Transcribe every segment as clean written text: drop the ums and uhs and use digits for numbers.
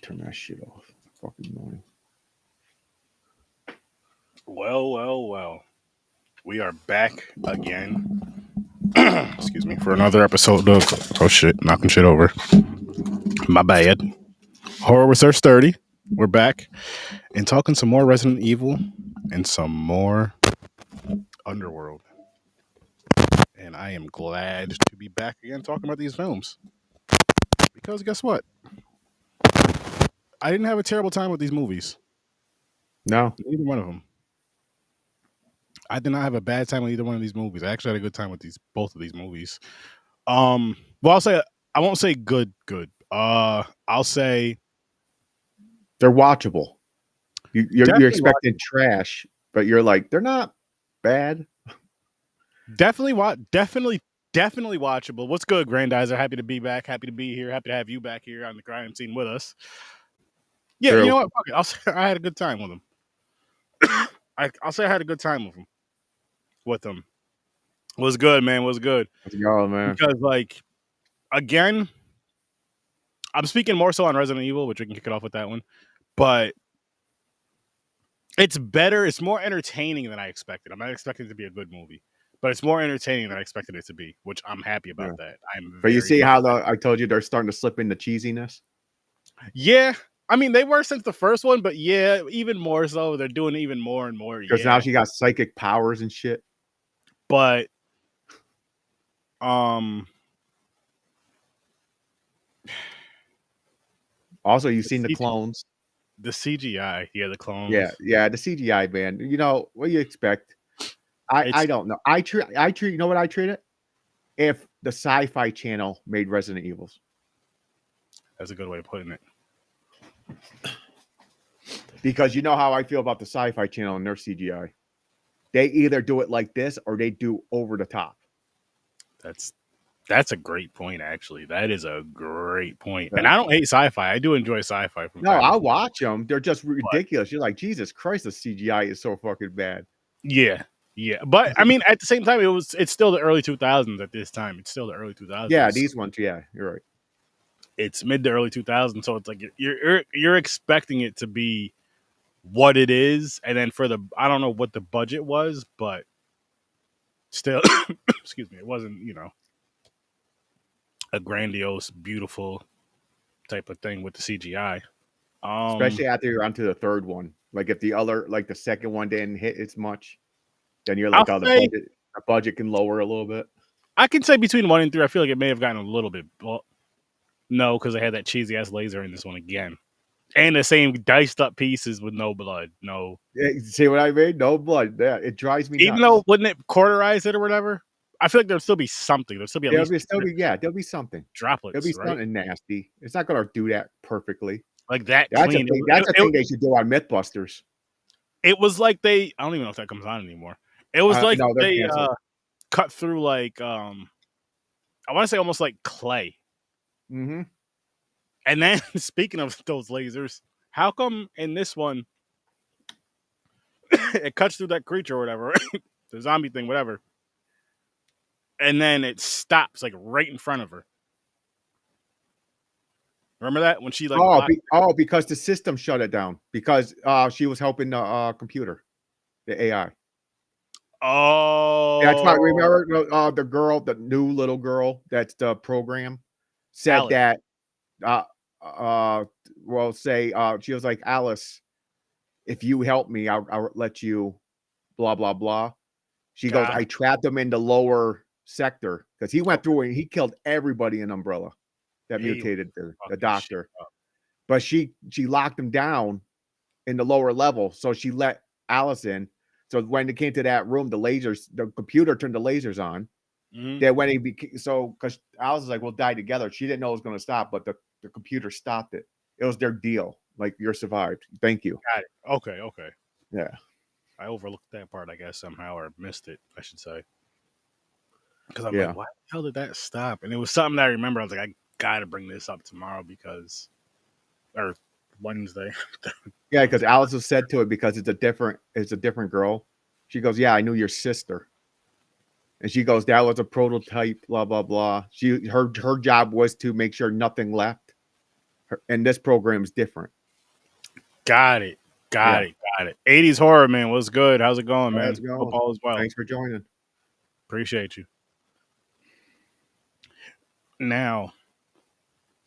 Turn that shit off. Fucking annoying. Well. We are back again. Excuse me, for another episode of oh shit, knocking shit over. My bad. Horror Research 30. We're back and talking some more Resident Evil and some more Underworld. And I am glad to be back again talking about these films. Because guess what? I didn't have a terrible time with these movies. No. Neither one of them. I did not have a bad time with either one of these movies. I actually had a good time with both of these movies. Well, I won't say good. I'll say they're watchable. You're expecting trash, but you're like, they're not bad. Definitely watchable. What's good, Grandizer? Happy to be back. Happy to be here. Happy to have you back here on the crime scene with us. Yeah, True. You know what? Fuck it. I'll say I had a good time with them. I'll say I had a good time with them. Was good, man. Was good. Let's go, man. Because, like, again, I'm speaking more so on Resident Evil, which we can kick it off with that one. But it's better. It's more entertaining than I expected. I'm not expecting it to be a good movie, but it's more entertaining than I expected it to be, which I'm happy about that. But you see how I told you they're starting to slip into cheesiness? Yeah. I mean, they were since the first one, but yeah, even more so. They're doing even more and more. Because now she got psychic powers and shit. But, also, you've seen the clones. The CGI, the clones. Yeah, the CGI, man. You know what do you expect? I don't know. I treat. You know what I treat it? If the Sci-Fi Channel made Resident Evils. That's a good way of putting it. Because you know how I feel about the Sci-Fi Channel and their CGI. They either do it like this or they do over the top. That's a great point, actually. That is a great point. And I don't hate sci-fi. I do enjoy sci-fi. I'll watch them. They're just ridiculous. You're like, Jesus Christ, the CGI is so fucking bad. Yeah. But, I mean, at the same time, it's still the early 2000s at this time. It's still the early 2000s. Yeah, these ones, yeah, you're right. It's mid to early 2000s, so it's like you're expecting it to be what it is. And then I don't know what the budget was, but still, excuse me, it wasn't, a grandiose, beautiful type of thing with the CGI. Especially after you're onto the third one. Like if the second one didn't hit as much, then you're like, the budget can lower a little bit. I can say between 1 and 3, I feel like it may have gotten a little bit. Well, no, because they had that cheesy ass laser in this one again. And the same diced up pieces with no blood. No. Yeah, see what I mean? No blood. Yeah, it drives me nuts. Even though, wouldn't it cauterize it or whatever? I feel like there'll still be something. There'll still be there'll be something. Droplets. There'll be something nasty. It's not going to do that perfectly. Like that. That's clean. That's a thing they should do on Mythbusters. It was like I don't even know if that comes on anymore. It was like they cut through like I want to say almost like clay. Mm-hmm. And then speaking of those lasers, how come in this one it cuts through that creature or whatever, the zombie thing, whatever, and then it stops like right in front of her? Remember that when she like because the system shut it down because she was helping the computer, the AI. Oh, that's why. Remember the girl, the new little girl. That's the program. Said Alice. That. She was like, Alice, if you help me, I'll let you. Blah blah blah. She goes, I trapped him in the lower sector because he went through and he killed everybody in Umbrella that mutated the doctor. But she locked him down in the lower level, so she let Alice in. So when it came to that room, the computer turned the lasers on. Mm-hmm. Then when because Alice was like, we'll die together. She didn't know it was going to stop, but the computer stopped it. It was their deal. Like, you're survived. Thank you. Got it. Okay. Yeah. I overlooked that part, I guess, somehow, or missed it, I should say. Because I'm like, why the hell did that stop? And it was something that I remember. I was like, I got to bring this up tomorrow or Wednesday. Yeah, because Alice was said to it because it's a different girl. She goes, yeah, I knew your sister. And she goes, that was a prototype, blah, blah, blah. Her job was to make sure nothing left. And this program is different. Got it. Got it. 80s horror, man. What's good? How's it going, man? How's it going? Hope all is well. Thanks for joining. Appreciate you. Now,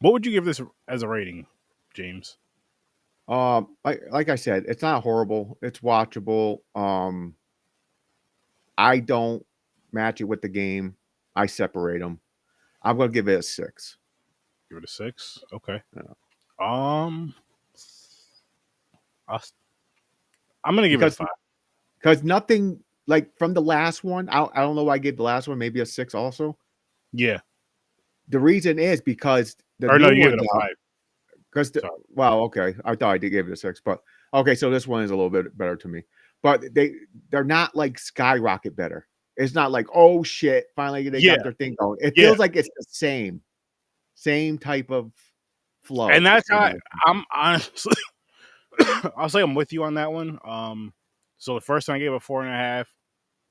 what would you give this as a rating, James? Like I said, it's not horrible. It's watchable. I don't match it with the game. I separate them. I'm gonna give it a 6. Give it a 6. Okay. Yeah. I'm gonna give it a 5. Because nothing like from the last one. I don't know why I gave the last one maybe a 6 also. Yeah. The reason is because you give it a 5. Because well, okay, I thought I did give it a 6, but okay, so this one is a little bit better to me. But they're not like skyrocket better. It's not like, oh shit, finally they got their thing going. It feels like it's the same type of flow. And that's how I'm honestly I'll say I'm with you on that one. So the first one I gave a 4.5,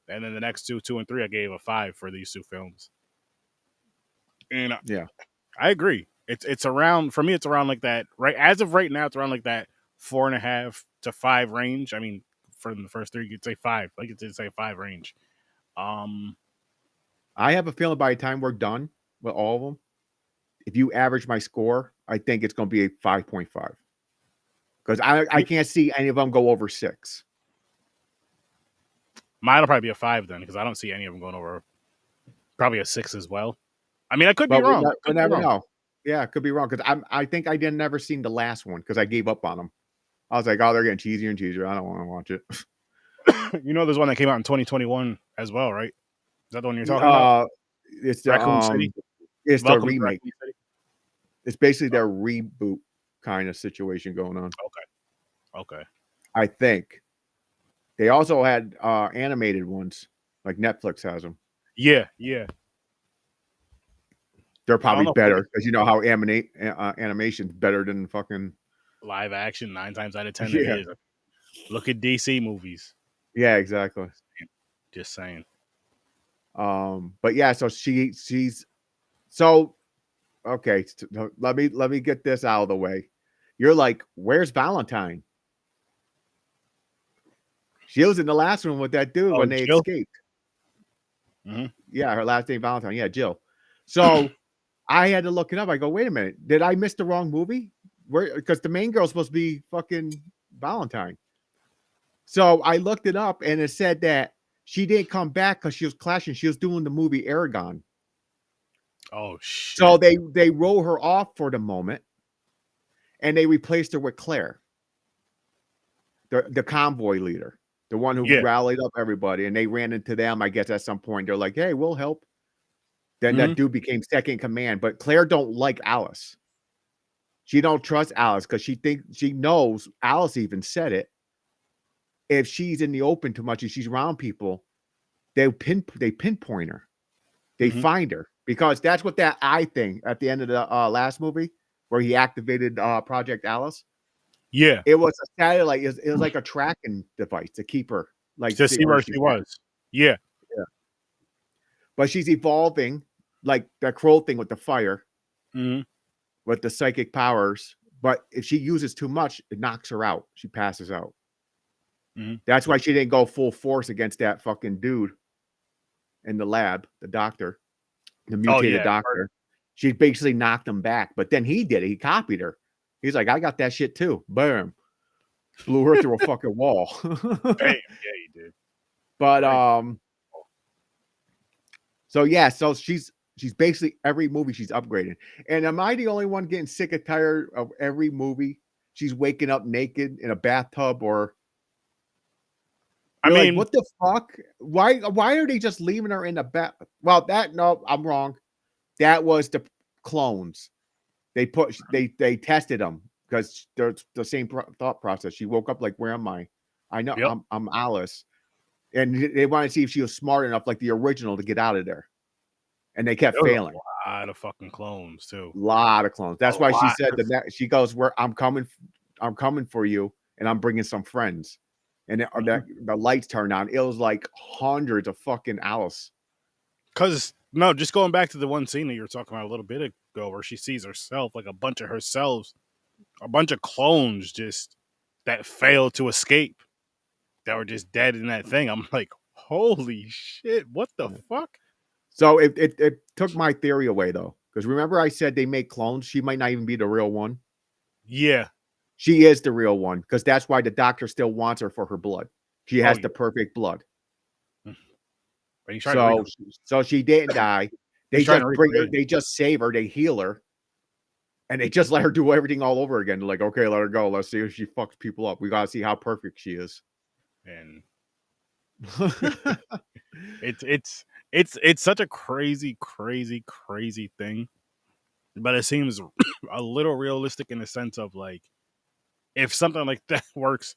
and then the next 2 and 3 I gave a 5 for these 2 films. And yeah, I agree. It's around, for me, it's around like that, right? As of right now, it's around like that 4.5 to 5 range. I mean, for the first 3, you could say 5. Like you did say 5 range. I have a feeling by the time we're done with all of them, if you average my score, I think it's going to be a 5.5. Because I can't see any of them go over 6. Mine will probably be a 5 then, because I don't see any of them going over probably a 6 as well. I mean, I could be wrong. We never know. Yeah, it could be wrong because I think I didn't never seen the last one because I gave up on them. I was like, oh, they're getting cheesier and cheesier. I don't want to watch it. You know, there's one that came out in 2021 as well, right? Is that the one you're talking about? It's the Raccoon City. It's the remake. It's basically their reboot kind of situation going on. Okay. I think they also had animated ones, like Netflix has them. Yeah. They're probably better because you know how animation's better than fucking live action 9 times out of 10. It is. Look at DC movies. Yeah, exactly. Just saying. But yeah, so she's so okay. Let me get this out of the way. You're like, where's Valentine? She was in the last one with that dude when they escaped. Mm-hmm. Yeah, her last name Valentine. Yeah, Jill. So I had to look it up. I go, wait a minute, did I miss the wrong movie? Where because the main girl's supposed to be fucking Valentine. So I looked it up and it said that she didn't come back because she was clashing. She was doing the movie Aragon. Oh shit. So they roll her off for the moment and they replaced her with Claire, the convoy leader, the one who rallied up everybody, and they ran into them, I guess, at some point. They're like, hey, we'll help. Then that dude became second in command, but Claire don't like Alice. She don't trust Alice because she knows, Alice even said it, if she's in the open too much and she's around people, they pinpoint her. They find her because that's what that eye thing at the end of the last movie where he activated Project Alice. Yeah, it was a satellite. It was like a tracking device to keep her, like to see where she was. Yeah. But she's evolving, like that Crow thing with the fire, with the psychic powers. But if she uses too much, it knocks her out. She passes out. That's why she didn't go full force against that fucking dude in the lab, the doctor, the mutated doctor. She basically knocked him back. But then he did it. He copied her. He's like, I got that shit too. Boom. Blew her through a fucking wall. Yeah, he did. But so yeah, so she's basically every movie she's upgrading. And am I the only one getting sick and tired of every movie she's waking up naked in a bathtub? Or I mean, like, what the fuck? Why are they just leaving her in the bath? Well, no, I'm wrong. That was the clones. They tested them because they're the same thought process. She woke up like, where am I? I know I'm Alice. And they wanted to see if she was smart enough, like the original, to get out of there. And they kept failing. A lot of fucking clones too. A lot of clones. That's why she said she goes, "Where I'm coming for you, and I'm bringing some friends." And the lights turned on. It was like hundreds of fucking Alice. Because just going back to the one scene that you were talking about a little bit ago, where she sees herself, like a bunch of herself a bunch of clones just that failed to escape that were just dead in that thing. I'm like, holy shit, what the fuck? So it took my theory away though, because remember I said they make clones. She might not even be the real one. Yeah, She is the real one because that's why the doctor still wants her for her blood. She has the perfect blood. But he's So she didn't die. They just bring her. They just save her. They heal her, and they just let her do everything all over again. They're like, okay, let her go. Let's see if she fucks people up. We gotta see how perfect she is. And it's such a crazy thing, but it seems a little realistic in the sense of like, if something like that works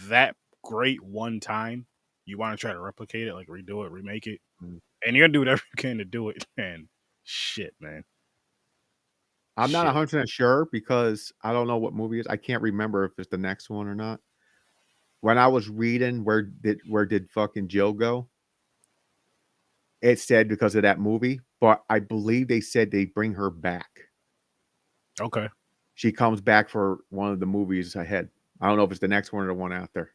that great one time, you want to try to replicate it, like redo it, remake it, and you're gonna do whatever you can to do it. And shit, man, I'm not 100% sure because I don't know what movie it is. I can't remember if it's the next one or not. When I was reading where did fucking Jill go, it said because of that movie, but I believe they said they bring her back. Okay. She comes back for one of the movies ahead. I don't know if it's the next one or the one after.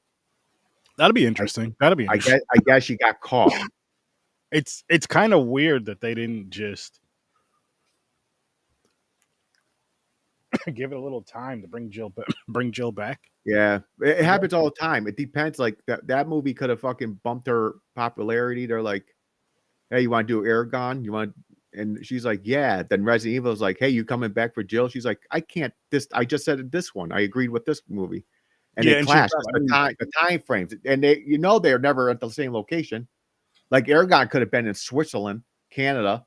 That'll be interesting. I guess she got caught. It's kind of weird that they didn't just give it a little time to bring Jill back. Yeah, it happens all the time. It depends. Like that movie could have fucking bumped her popularity. They're like, hey, you want to do Aragon? You want? And she's like, yeah. Then Resident Evil is like, hey, you coming back for Jill? She's like, I can't. I just said this one. I agreed with this movie, and it clashed. The time frames, and they're never at the same location. Like Aragon could have been in Switzerland, Canada,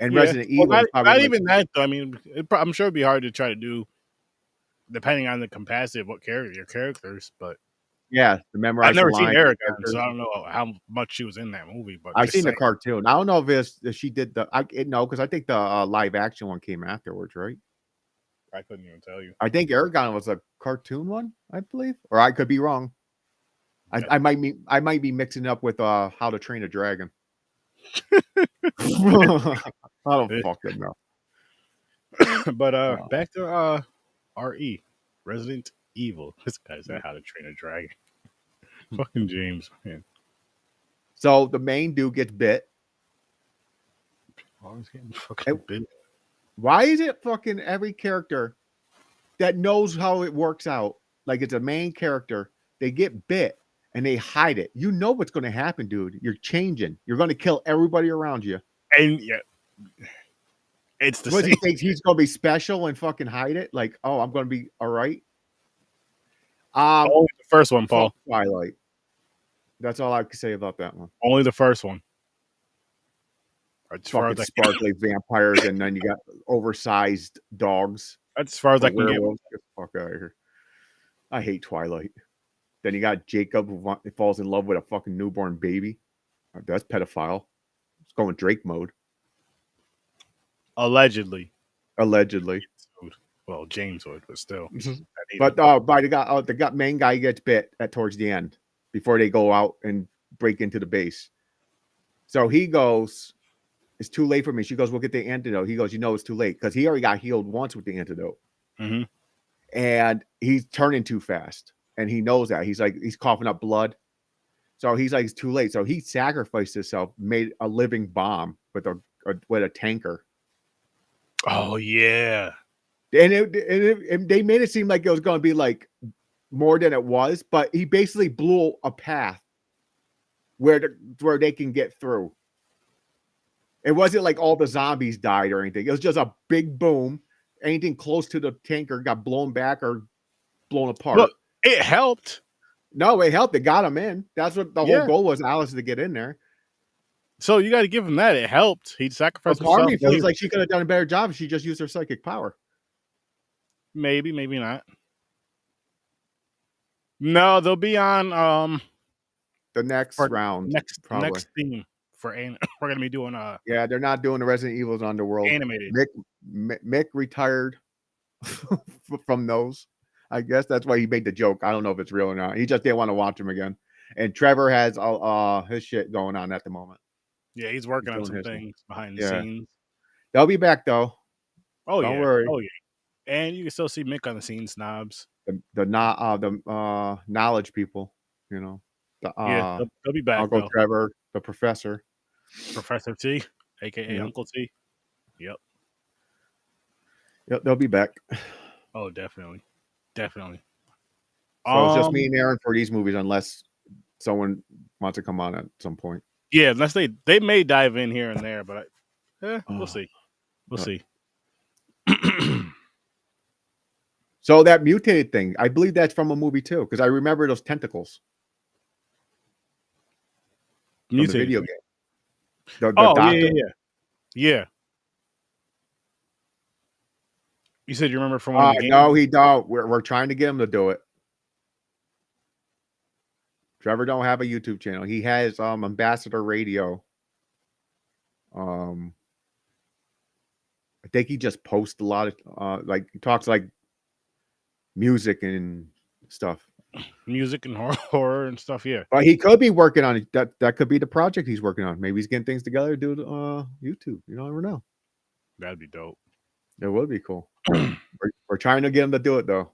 and Resident Evil. Not even that though. I mean, I'm sure it'd be hard to try to do, depending on the capacity of what your characters. But yeah, the memorize. I've never seen Aragon, so I don't know how much she was in that movie. But I've seen the cartoon. I don't know if she did no, because I think the live action one came afterwards, right? I couldn't even tell you. I think Aragon was a cartoon one, I believe, or I could be wrong. I might be mixing it up with How to Train a Dragon. I don't fucking know. But back to RE, Resident Evil. This guy said How to Train a Dragon. Fucking James, man. So the main dude gets bit. Always getting fucking bit. Why is it fucking every character that knows how it works out, like it's a main character, they get bit and they hide it? You know what's going to happen, dude. You're changing. You're going to kill everybody around you. And yeah, it's the same. He thinks he's going to be special and fucking hide it. Like, oh, I'm going to be all right. Only the first one, Paul. Twilight. That's all I can say about that one. Only the first one. Fucking sparkly vampires, and then you got oversized dogs. That's as far as I can get. Get the fuck out of here. I hate Twilight. Then you got Jacob who falls in love with a fucking newborn baby. That's pedophile. It's going Drake mode. Allegedly. Well, James would, but still. But the main guy gets bit towards the end before they go out and break into the base. So he goes, it's too late for me. She goes, we'll get the antidote. He goes, it's too late because he already got healed once with the antidote. Mm-hmm. And he's turning too fast. And he knows that. He's like, he's coughing up blood. So he's like, it's too late. So he sacrificed himself, made a living bomb with a tanker. Oh, yeah. And they made it seem like it was going to be like more than it was, but he basically blew a path where they can get through. It wasn't like all the zombies died or anything. It was just a big boom. Anything close to the tanker got blown back or blown apart. Look, it helped. No, it helped. It got him in. That's what the whole goal was, Alice, to get in there. So you got to give him that. It helped. He sacrificed himself. Part of me feels like she could have done a better job if she just used her psychic power. Maybe not. No, they'll be on the next round. Next theme for we're gonna be doing yeah, they're not doing the Resident Evil's Underworld. Animated. Mick retired from those. I guess that's why he made the joke. I don't know if it's real or not. He just didn't want to watch him again. And Trevor has his shit going on at the moment. Yeah, he's working on some things behind the scenes. They'll be back though. Oh, don't worry. Oh yeah. And you can still see Mick on the scene, snobs. The knowledge people, you know. The Yeah, they'll be back Uncle though. Trevor, the professor. Professor T, aka Yep. Uncle T. Yep. Yep, they'll be back. Oh, definitely. Definitely. So it's just me and Aaron for these movies, unless someone wants to come on at some point. Yeah, unless they may dive in here and there, but we'll see. We'll see. So that mutated thing, I believe that's from a movie too, because I remember those tentacles from the video game. The doctor. Yeah. You said you remember from one of the games? No, he don't. We're trying to get him to do it. Trevor don't have a YouTube channel. He has Ambassador Radio. I think he just posts a lot of like he talks like music and stuff. Music and horror and stuff, yeah. But he could be working on it. That could be the project he's working on. Maybe he's getting things together to do YouTube. You never know. That'd be dope. That would be cool. we're trying to get him to do it though.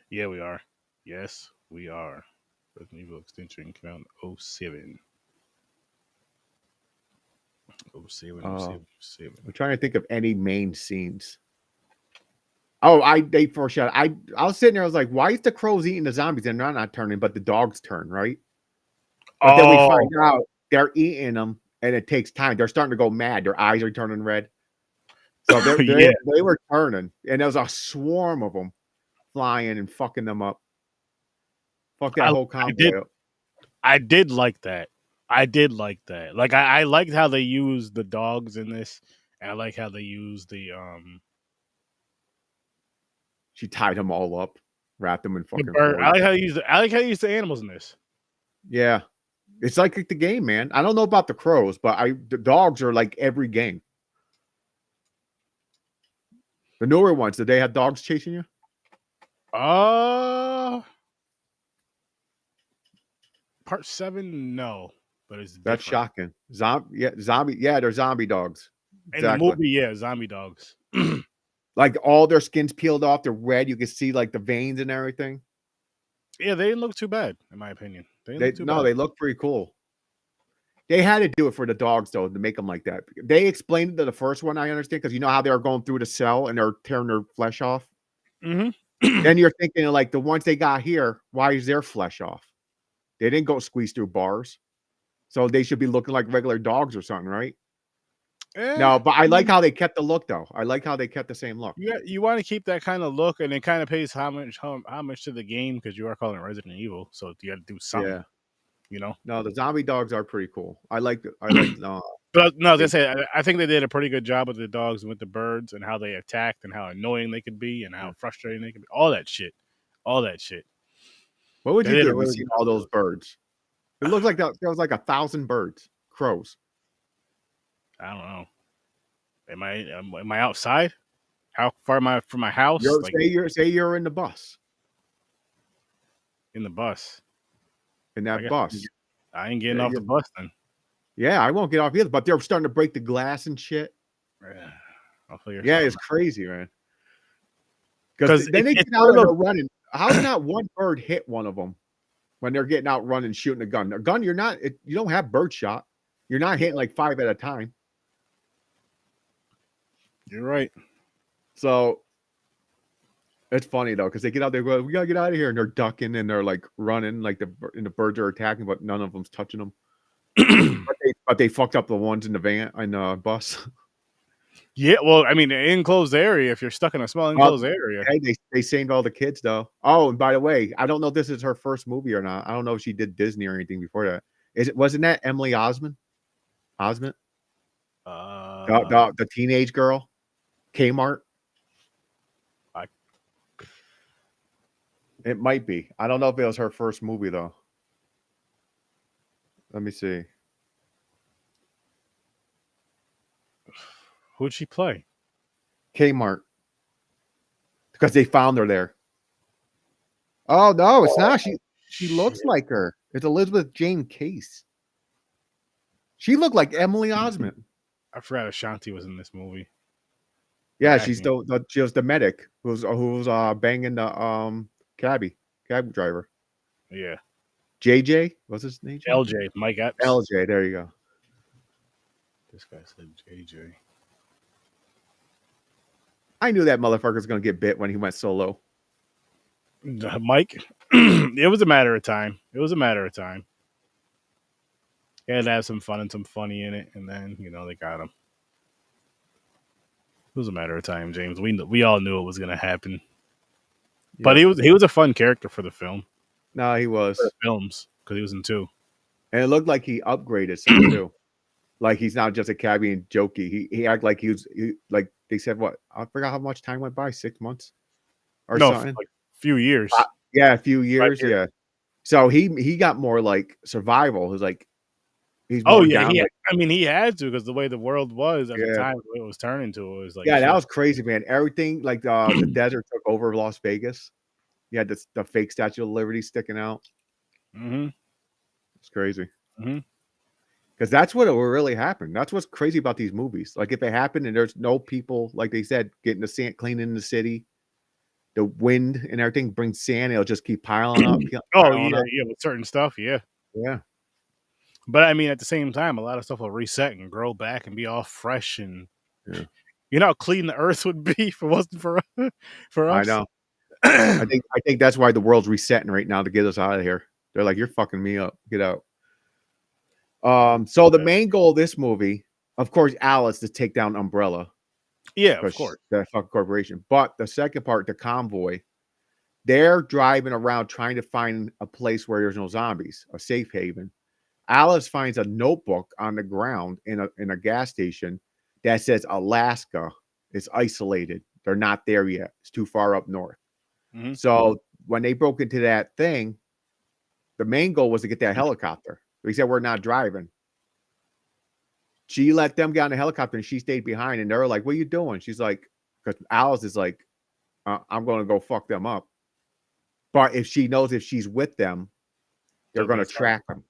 Yeah, we are. Yes, we are. Resident Evil Extinction came out in 07. 07. I'm trying to think of any main scenes. Oh, they foreshadowed. I was sitting there. I was like, "Why is the crows eating the zombies and they're not turning, but the dogs turn, right?" But then we find out they're eating them, and it takes time. They're starting to go mad. Their eyes are turning red. So they were turning, and there was a swarm of them flying and fucking them up. Fuck that whole convoy up. I did like that. Like I liked how they used the dogs in this, and I like how they used the She tied them all up, wrapped them in fucking. I like how you use the animals in this. Yeah, it's like the game, man. I don't know about the crows, but the dogs are like every game. The newer ones, did they have dogs chasing you? Part 7, no, but it's different. That's shocking. Zombie. Yeah, they're zombie dogs. Exactly. In the movie, yeah, zombie dogs. Like all their skins peeled off, they're red. You can see like the veins and everything. Yeah, they didn't look too bad, in my opinion. They look pretty cool. They had to do it for the dogs though to make them like that. They explained it to the first one, I understand, because you know how they're going through the cell and they're tearing their flesh off. Mm-hmm. Then you're thinking like the ones they got here, why is their flesh off? They didn't go squeeze through bars, so they should be looking like regular dogs or something, right? No, but I like how they kept the look though. I like how they kept the same look. Yeah, you want to keep that kind of look, and it kind of pays homage to the game because you are calling it Resident Evil, so you got to do something. Yeah. You know. No, the zombie dogs are pretty cool. I like. But no, I think they did a pretty good job with the dogs and with the birds and how they attacked and how annoying they could be and how frustrating they could be. All that shit. What would you do if you see all those birds? It looks like there was like 1,000 birds, crows. I don't know. Am I outside? How far am I from my house? Say you're in the bus. In the bus. In that bus. I ain't getting off the bus then. Yeah, I won't get off either. But they're starting to break the glass and shit. I'll figure. Yeah, it's crazy, man. Because then they get out and they're running. How did not one bird hit one of them when they're getting out running, shooting a gun? A gun, you don't have bird shot. You're not hitting like 5 at a time. You're right. So it's funny though, because they get out there, we gotta get out of here, and they're ducking and they're like running, like the birds are attacking, but none of them's touching them. but they fucked up the ones in the van and the bus. Yeah, well, I mean, an enclosed area. If you're stuck in a small enclosed area, hey, they saved all the kids though. Oh, and by the way, I don't know if this is her first movie or not. I don't know if she did Disney or anything before that. Wasn't that Emily Osment? The teenage girl, Kmart. It might be. I don't know if it was her first movie though. Let me see. Who'd she play? Kmart. Because they found her there. Oh no, it's not. She looks like her. It's Elizabeth Jane Case. She looked like Emily Osment. I forgot Ashanti was in this movie. Yeah, she's she was the medic who's banging the cab driver. Yeah. JJ, what's his name? LJ, Mike Epps. LJ, there you go. This guy said JJ. I knew that motherfucker was gonna get bit when he went solo. Mike, it was a matter of time. It was a matter of time. He had to have some fun and some funny in it, and then they got him. It was a matter of time, James. We all knew it was gonna happen. Yep. But he was a fun character for the film. No, he was for the films because he was in 2. And it looked like he upgraded some too. Like he's not just a cabbie and jokey. He acted like he was like they said. What I forgot how much time went by. 6 months or something. Like a few years. Yeah, a few years. Yeah. So he got more like survival. It was like he's more down. He had to because the way the world was at the time, the way it was turning to it was like that was crazy, man. Everything like the desert took over Las Vegas. You had the fake Statue of Liberty sticking out. Mm-hmm. It's crazy. Mm-hmm. Because that's what will really happen. That's what's crazy about these movies. Like if it happened and there's no people, like they said, getting the sand, cleaning the city, the wind and everything brings sand. It'll just keep piling up. With certain stuff, yeah. But I mean, at the same time, a lot of stuff will reset and grow back and be all fresh and you know how clean the earth would be if it wasn't for us. I know. I think that's why the world's resetting right now to get us out of here. They're like, you're fucking me up. Get out. So the main goal of this movie, of course, Alice to take down Umbrella. Yeah, of course. That fucking corporation. But the second part, the convoy, they're driving around trying to find a place where there's no zombies, a safe haven. Alice finds a notebook on the ground in a gas station that says Alaska is isolated. They're not there yet. It's too far up north. Mm-hmm. So when they broke into that thing, the main goal was to get that helicopter. He said, we're not driving. She let them get on the helicopter and she stayed behind. And they're like, what are you doing? She's like, because Alice is like, I'm going to go fuck them up. But if she knows if she's with them, they're going to track them.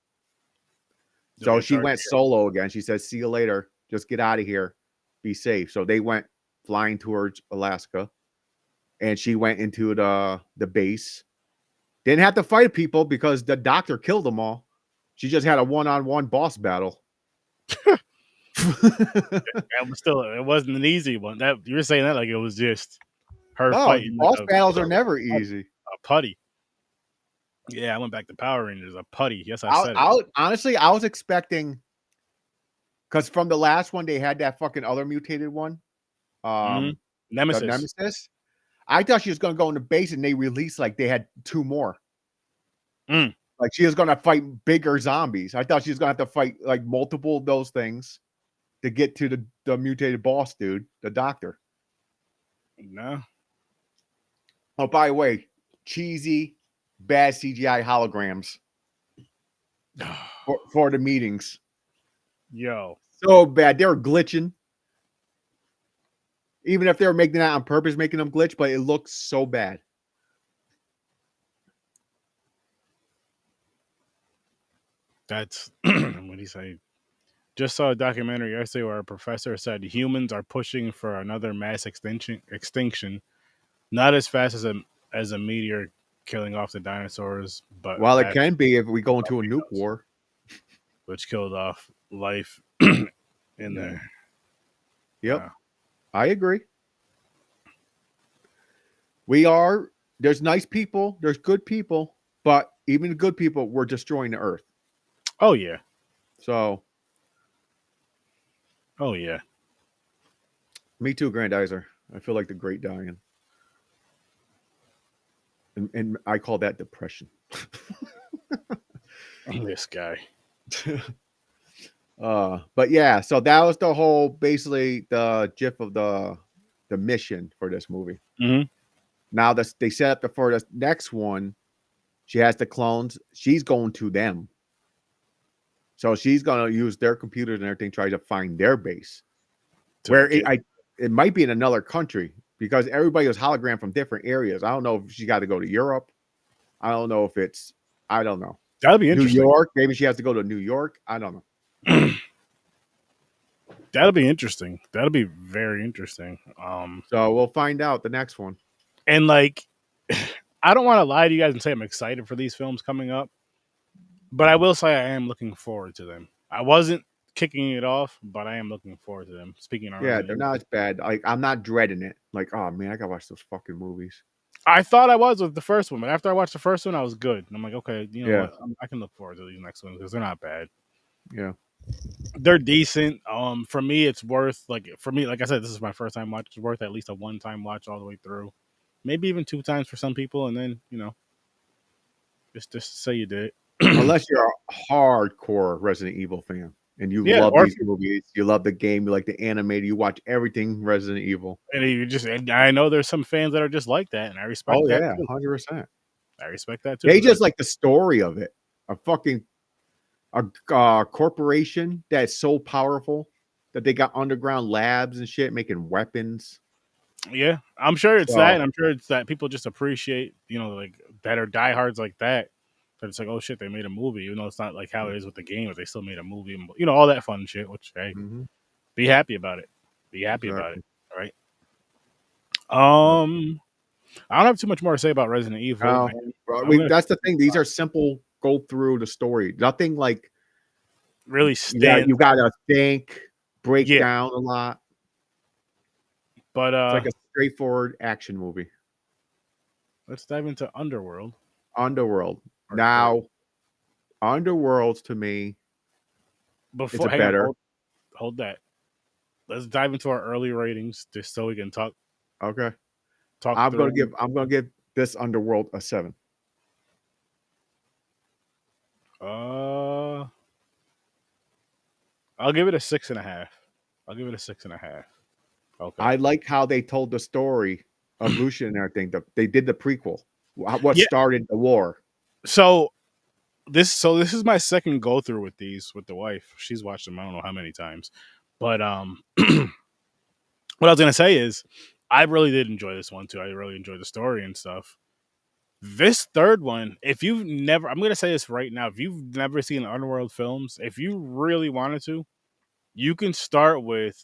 So she went solo again. She said, see you later. Just get out of here. Be safe. So they went flying towards Alaska. And she went into the base. Didn't have to fight people because the doctor killed them all. She just had a one-on-one boss battle. It wasn't an easy one. That you were saying that like it was just her fighting. Boss battles are never easy. A putty. Yeah, I went back to Power Rangers. A putty. Yes, I said it. Honestly, I was expecting because from the last one they had that fucking other mutated one, Nemesis. I thought she was going to go in the base and they released like they had 2 more. Like she was going to fight bigger zombies. I thought she was going to have to fight like multiple of those things to get to the mutated boss dude, the doctor. No. Oh, by the way, cheesy, bad CGI holograms for the meetings. Yo. So bad. They were glitching. Even if they were making that on purpose, making them glitch, but it looks so bad. That's what do you say? Just saw a documentary yesterday where a professor said humans are pushing for another mass extinction, not as fast as a meteor killing off the dinosaurs, but it can be if we go into a nuke war, which killed off life in there. Yep, I agree. There's nice people, there's good people, but even the good people were destroying the earth. Oh yeah. So. Oh yeah. Me too, Grandizer. I feel like the great dying. And I call that depression. This guy. But yeah, so that was the whole basically the gif of the mission for this movie. Mm-hmm. Now they set up for the next one. She has the clones. She's going to them. So she's going to use their computers and everything, try to find their base. It might be in another country because everybody was hologram from different areas. I don't know if she got to go to Europe. I don't know if I don't know. That'd be interesting. New York. Maybe she has to go to New York. I don't know. That'll be interesting. That'll be very interesting. So we'll find out the next one. And like, I don't want to lie to you guys and say I'm excited for these films coming up, but I will say I am looking forward to them. I wasn't kicking it off, but I am looking forward to them. Speaking of Yeah, Resident they're Evil. not as bad. Like I'm not dreading it. Like, oh man, I gotta watch those fucking movies. I thought I was with the first one, but after I watched the first one, I was good. And I'm like, okay, you know Yeah. what? I can look forward to these next ones because they're not bad. Yeah. They're decent. For me, it's worth like I said, this is my first time watch. It's worth at least a one-time watch all the way through, maybe even 2 times for some people, and then just say you did it. Unless you're a hardcore Resident Evil fan and you love these movies, you love the game, you like the animated, you watch everything Resident Evil. And I know there's some fans that are just like that, and I respect that. Oh yeah, too. 100%. I respect that too. They just like the story of it. A corporation that's so powerful that they got underground labs and shit making weapons. Yeah, I'm sure it's that. And I'm sure it's that people just appreciate, like that are diehards like that. But it's like, oh shit, they made a movie, even though it's not like how it is with the game, but they still made a movie, and, all that fun shit. Which, hey, be happy about it. Be happy about it. All right. I don't have too much more to say about Resident Evil. That's the thing. These are simple. Go through the story. Nothing like really stands. You got to think, break down a lot. But it's like a straightforward action movie. Let's dive into Underworld. Now, Underworld to me, before it's better. Hold that. Let's dive into our early ratings just so we can talk. Okay. I'm gonna give this Underworld a 7. I'll give it a 6.5. I'll give it a 6.5. Okay. I like how they told the story of Lucian and everything. They did the prequel. What started the war? So this is my second go through with these with the wife. She's watched them I don't know how many times, but what I was gonna say is I really did enjoy this one too. I really enjoyed the story and stuff. This third one, I'm gonna say this right now. If you've never seen Underworld films, if you really wanted to, you can start with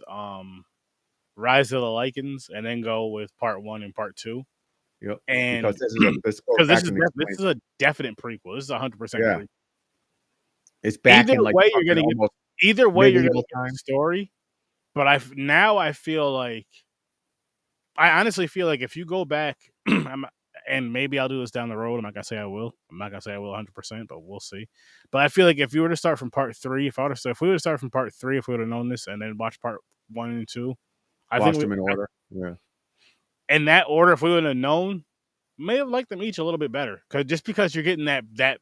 Rise of the Lycans and then go with part 1 and part 2. Yep. And this is a definite prequel. This is 100% prequel. It's back either in like way you're gonna get the story. But I feel like I honestly feel like if you go back and maybe I'll do this down the road. I'm not gonna say I will. I'm not gonna say I will 100%, but we'll see. But I feel like if you were to start from part 3, if we were to start from part 3, if we would have known this and then watch part 1 and 2, I think them in order. Yeah. In that order, if we would have known, may have liked them each a little bit better. Because you're getting that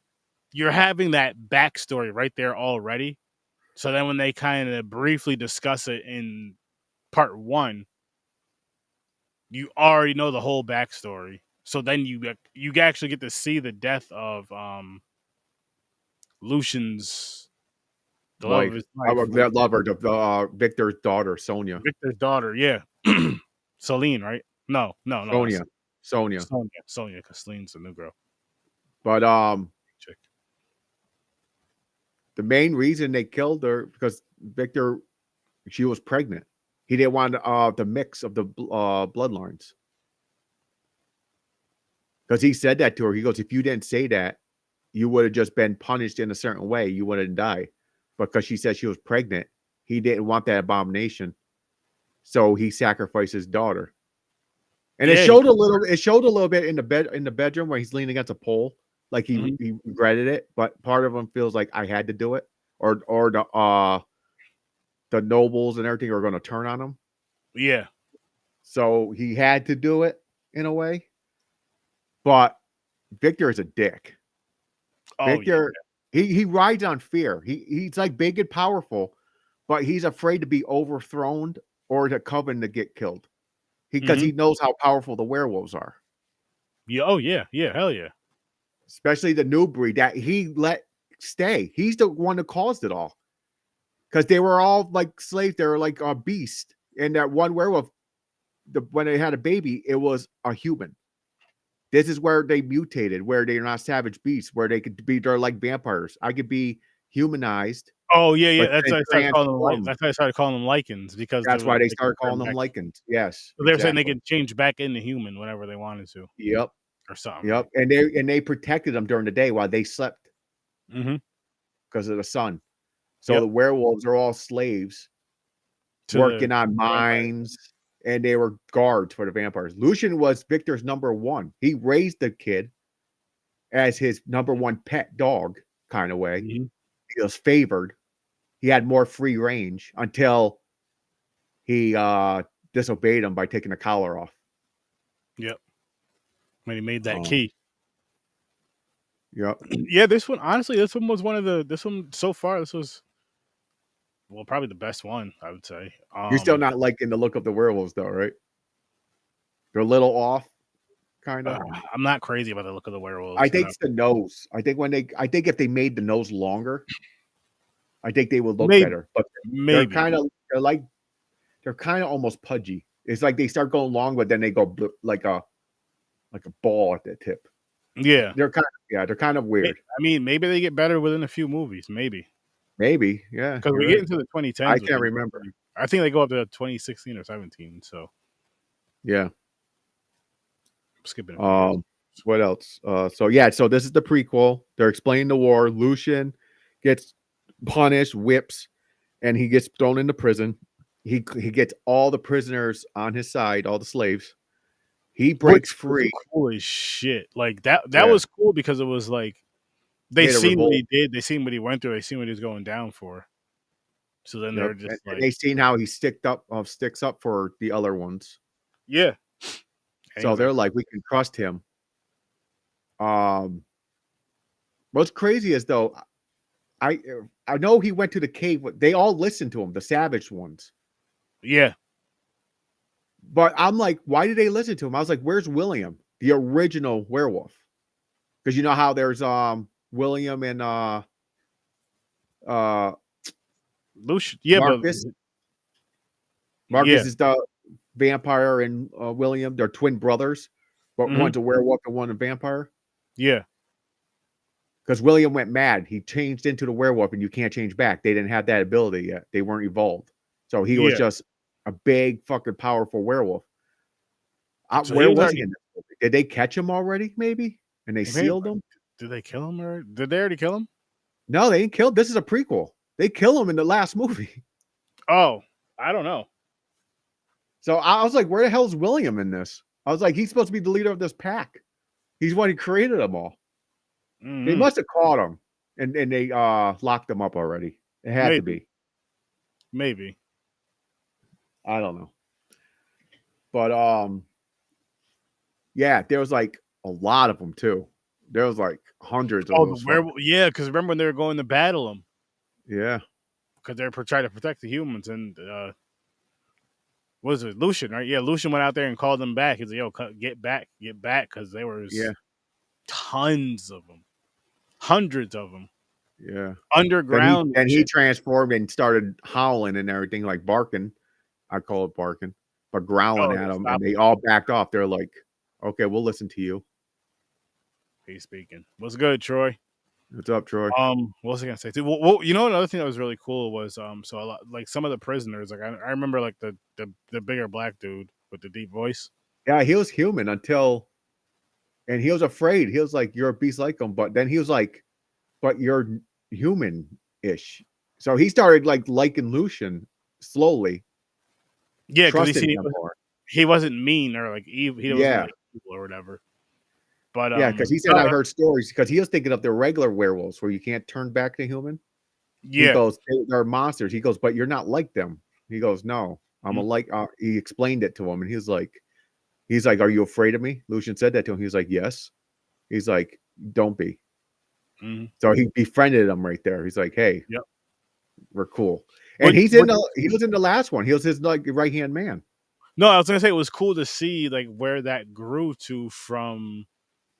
you're having that backstory right there already. So then when they kind of briefly discuss it in part 1, you already know the whole backstory. So then you actually get to see the death of Lucian's the love of his life. That lover, Victor's daughter, Sonia. Victor's daughter, yeah. Celine, right? No. Sonia, because Celine's a new girl. But the main reason they killed her because Victor, she was pregnant. He didn't want the mix of the bloodlines. Because he said that to her. He goes, if you didn't say that, you would have just been punished in a certain way. You wouldn't die. Because she said she was pregnant, he didn't want that abomination. So he sacrificed his daughter. And it showed a little bit in the bedroom where he's leaning against a pole. Like he regretted it. But part of him feels like I had to do it. Or the nobles and everything are going to turn on him. Yeah. So he had to do it in a way. But Victor is a dick. Victor, he rides on fear. He's like big and powerful, but he's afraid to be overthrown or to Coven to get killed. Because he knows how powerful the werewolves are. Yeah, oh yeah, hell yeah. Especially the new breed that he let stay. He's the one that caused it all. Because they were all like slaves. They were like a beast. And that one werewolf, when they had a baby, it was a human. This is where they mutated, where they're not savage beasts, where they're like vampires. I could be humanized Oh yeah, yeah. but That's then why I started calling them transformed. That's why I started calling them Lycans because That's why they they could started turn calling them back. Lycans. Yes, So they were saying they exactly. could change back into human whenever they wanted to, Yep, or something, right? yep. And they protected them during the day while they slept Mm-hmm. because of the sun. So Yep. the werewolves are all slaves To working the on vampires. mines, and they were guards for the vampires. Lucian was Victor's number one. He raised the kid as his number one pet dog, kind of way. Mm-hmm. He was favored. He had more free range until he disobeyed him by taking the collar off. Yep. When he made that Oh, key. yep. Yeah, this one honestly, this one was one of the this one so far. This was probably the best one I would say. You're still not liking the look of the werewolves, though, right? They're a little off, kind of. I'm not crazy about the look of the I werewolves. think No, it's the nose. I think if they made the nose longer, I think they would look maybe, better. But they're maybe, kind of they're kind of almost pudgy. It's like they start going long, but then they go like a ball at the tip. yeah. They're kind of weird. I mean, maybe they get better within a few movies. Maybe Maybe, yeah, because you're we get right. into the I 2010s with can't them. remember. I think they go up to 2016 or 17. So Yeah. I'm skipping a few years. What else? So yeah, so this is the prequel. They're explaining the war. Lucian gets punished, whips, and he gets thrown into prison. He gets all the prisoners on his side, all the slaves. He breaks Which was free. cool as shit. Like that Yeah, was cool because it was like they made a seen what revolt. he did, they seen what he went through, they seen what he was going down for. So then they're Yep, just and like, they seen how he sticks up for the other ones. yeah. And he So was like, they're like, we can trust him. Um, what's crazy is though, I I know he went to the cave. They all listened to him, the savage ones. yeah, But I'm like, why did they listen to him? I was like, where's William, the original werewolf? Because you know how there's William and uh Lucian. Yeah, but Marcus. yeah, Marcus is the vampire, and William, they're twin brothers, but hmm, one's a werewolf and one a vampire. yeah. Because William went mad. He changed into the werewolf, and you can't change back. They didn't have that ability yet. They weren't evolved. So he was Yeah. just a big, fucking powerful werewolf. So he Where was was he already. in this movie? Did they catch him already, maybe? And they Maybe, sealed him? did they kill him or did they already kill him? No, they didn't kill. This is a prequel. They kill him in the last movie. Oh, I don't know. So I was like, where the hell's William in this? I was like, he's supposed to be the leader of this pack. He's what he created them all. They Mm-hmm. must have caught him, and they locked him up already. It had to Maybe, be. maybe. I don't know. But yeah, there was like a lot of them too. There was like hundreds of Oh, those the fuckers. werewolf. Yeah, because remember when they were going to battle him Yeah. because they were trying to protect the humans and what was it Lucian, right? Yeah, Lucian went out there and called them back. He's like, "Yo, get back, because there Yeah. was tons of them, hundreds of them Yeah. underground and Then he shit." transformed and started howling and everything, like barking. I call it barking, but growling Oh, at yeah, him, and stop they it. all backed off. They're like, "Okay, we'll listen to you." He's speaking. What's good, Troy? What's up, Troy? What was I gonna say? Too? Well, you know, another thing that was really cool was so a lot, like some of the prisoners, like I remember like the bigger black dude with the deep voice. Yeah, he was human until, and he was afraid. He was like, "You're a beast like him," but then he was like, "But you're human-ish." So he started like liking Lucian slowly, Yeah, because trusting him more. he wasn't mean or like evil. He wasn't Yeah, like evil or whatever. But yeah, because he said I heard stories because he was thinking of the regular werewolves where you can't turn back to human. He yeah, goes, they're monsters. He goes, but you're not like them. He goes, no, I'm a mm, like. He explained it to him, and he's like, are you afraid of me? Lucian said that to him. He was like, yes. He's like, don't be. mm, So he befriended him right there. He's like, hey, yep. we're cool. And But he was in the last one. He was his like right hand man. no, I was gonna say it was cool to see like where that grew to from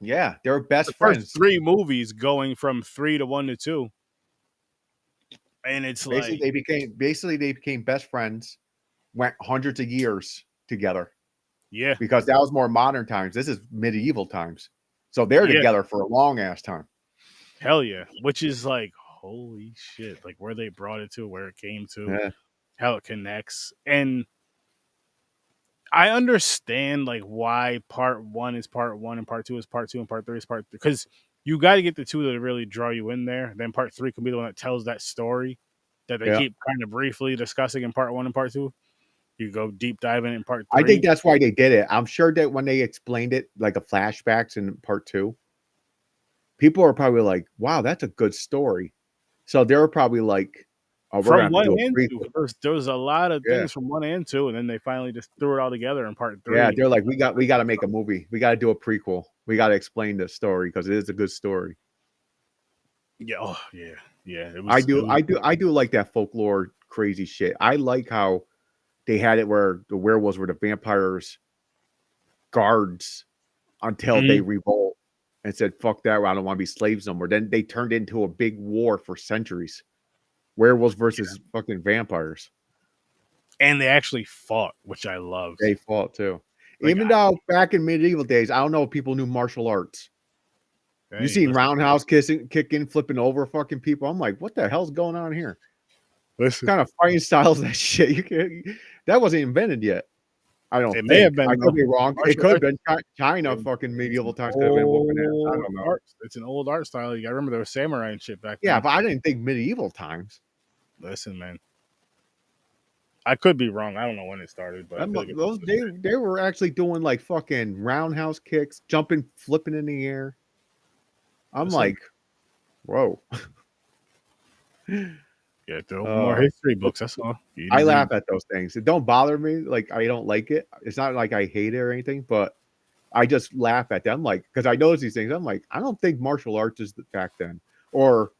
Yeah, they were the best first friends. three movies going from 3 to 1 to 2, and it's like Basically they became best friends. Went hundreds of years together yeah, because that was more modern times. This is medieval times. So they're yeah, together for a long ass time. hell yeah, which is like holy shit! Like where they brought it to, where it came to, Yeah. how it connects, and I understand like why part one is part one and part two is part two and part three is part three, because you got to get the two that really draw you in there. Then part three can be the one that tells that story that they Yeah. keep kind of briefly discussing in part one and part two. You go deep diving in part I think three. that's why they did it. I'm sure that when they explained it, like a flashbacks in part 2, people are probably like, "Wow, that's a good story." So they were probably like, "Oh, we're gonna From have to one do and a two, prequel." there was a lot of Yeah, things from one and two, and then they finally just threw it all together in part yeah. three. They're like, we got to make a movie. We got to do a prequel. We got to explain the story because it is a good story." Yeah, oh yeah, yeah. It I was. It do, was I do, I do like that folklore crazy shit. I like how they had it where the werewolves were the vampires' guards until they Mhm. revolt and said, "Fuck that! I don't want to be slaves no more." Then they turned into a big war for centuries. Werewolves versus fucking vampires. And they actually fought, which I loved. They fought too. Like, Even though back in medieval days, I don't know if people knew martial arts. You hey, seen listen, roundhouse kicking, flipping over fucking people. I'm like, what the hell's going on here? listen. Kind of fighting styles that shit. You can that wasn't invented yet. I don't It may have think. been I could though. be wrong. It Martial could have arts. been China. Fucking It's an medieval times could have been whooping ass. I old don't know. art. It's an old art style. You got to remember there was samurai and shit back Yeah, then. but I didn't think medieval times. Listen, man. I could be wrong. I don't know when it started, but I feel like it Those was. they were actually doing like fucking roundhouse kicks, jumping, flipping in the air. I'm Listen, like, whoa. yeah, to open more Uh, history books. That's all. You need I to laugh read. at those things. It don't bother me. Like I don't like it. It's not like I hate it or anything, but I just laugh at them. Like because I notice these things. I'm like, I don't think martial arts is back then, or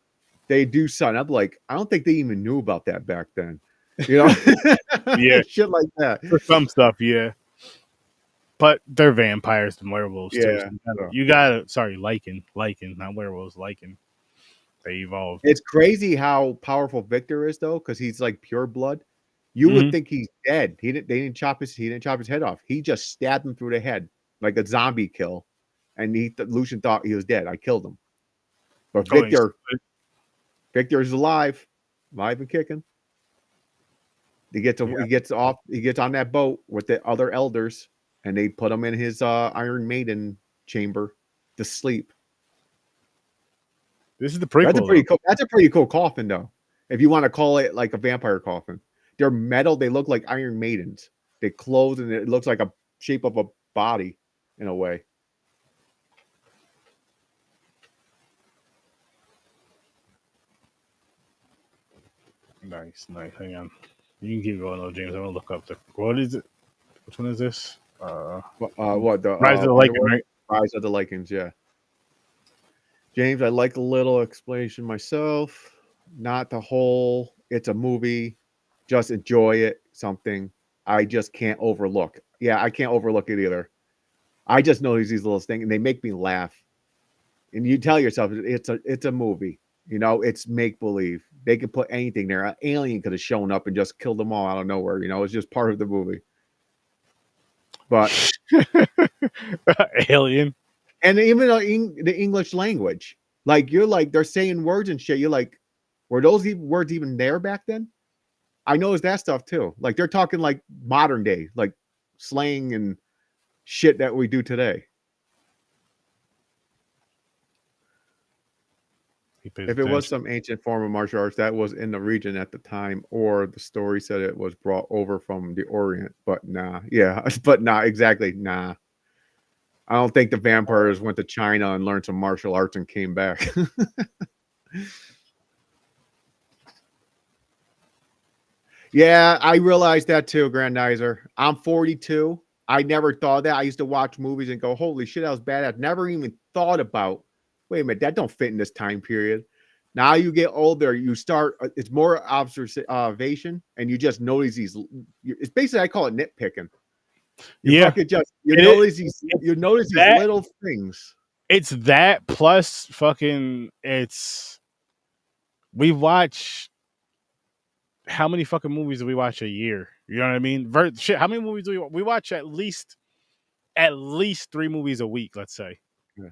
they do something. I'm like, I don't think they even knew about that back then. You Yeah, know, shit like that. for some stuff, yeah. But they're vampires and werewolves too. So Yeah. So. you gotta sorry, lichen, not werewolves, lichen. They evolved. It's crazy how powerful Victor is, though, because he's like pure blood. You would Hmm. think he's dead. They didn't chop his head off. He just stabbed him through the head like a zombie kill, and Lucian thought he was dead. I killed him, but Oh, Victor is alive and kicking. yeah. He gets on that boat with the other elders, and they put him in his Iron Maiden chamber to sleep. This is the prequel though. That's a pretty cool coffin, though. If you want to call it like a vampire coffin, they're metal. They look like Iron Maidens. They close, and it looks like a shape of a body in a way. Nice. Hang on. You can keep going though, James. I'm gonna look up what is it? Which one is this? What the Rise of the Lycan, Underworld? right? Rise of the Lycans, yeah. James, I like a little explanation myself. Not the whole. It's a movie. Just enjoy it. Something I just can't overlook. Yeah, I can't overlook it either. I just know these little things, and they make me laugh. And you tell yourself it's a movie. You know, it's make believe. They could put anything there. An alien could have shown up and just killed them all out of nowhere. You know, it's just part of the movie. But Alien. and even the English language, like you're like they're saying words and shit. You're like, were those words even there back then? I noticed that stuff too. Like they're talking like modern day, like slang and shit that we do today. He pays If it was attention. some ancient form of martial arts that was in the region at the time, or the story said it was brought over from the Orient, but nah, yeah, but nah, exactly, nah. I don't think the vampires went to China and learned some martial arts and came back. Yeah, I realized that too, Grandizer. I'm 42. I never thought that. I used to watch movies and go, holy shit, that was bad. I never even thought about, wait a minute, that don't fit in this time period. Now you get older, you start, it's more observation, and you just notice these, it's basically, I call it nitpicking. You Yeah. fucking just, you notice these That little things. it's that plus fucking we watch how many fucking movies do we watch a year? You know what I mean? Shit, how many movies do we watch? At least 3 movies a week, let's say. Yeah.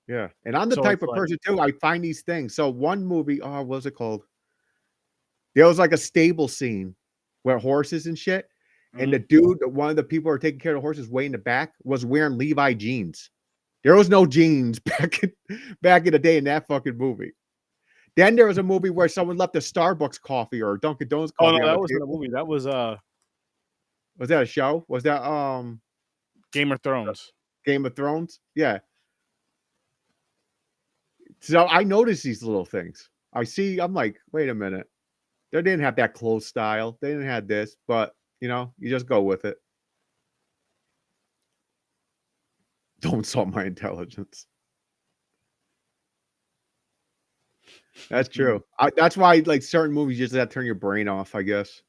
Yeah, and I'm the So type it's of like, person too, I find these things. So one movie, oh, what was it called? There was like a stable scene where horses and shit, and the mhm. dude, one of the people who are taking care of the horses way in the back was wearing Levi jeans. There was no jeans back in the day in that fucking movie. Then there was a movie where someone left a Starbucks coffee or a Dunkin' Donuts Oh no, coffee on the that wasn't a table. movie. That was Was that a show? Was that Game of Thrones. Game of Thrones? Yeah. So I noticed these little things. I'm like, wait a minute. They didn't have that clothes style. They didn't have this, but you just go with it. Don't insult my intelligence. That's Mm. true. That's why like certain movies you just have to turn your brain off, I guess.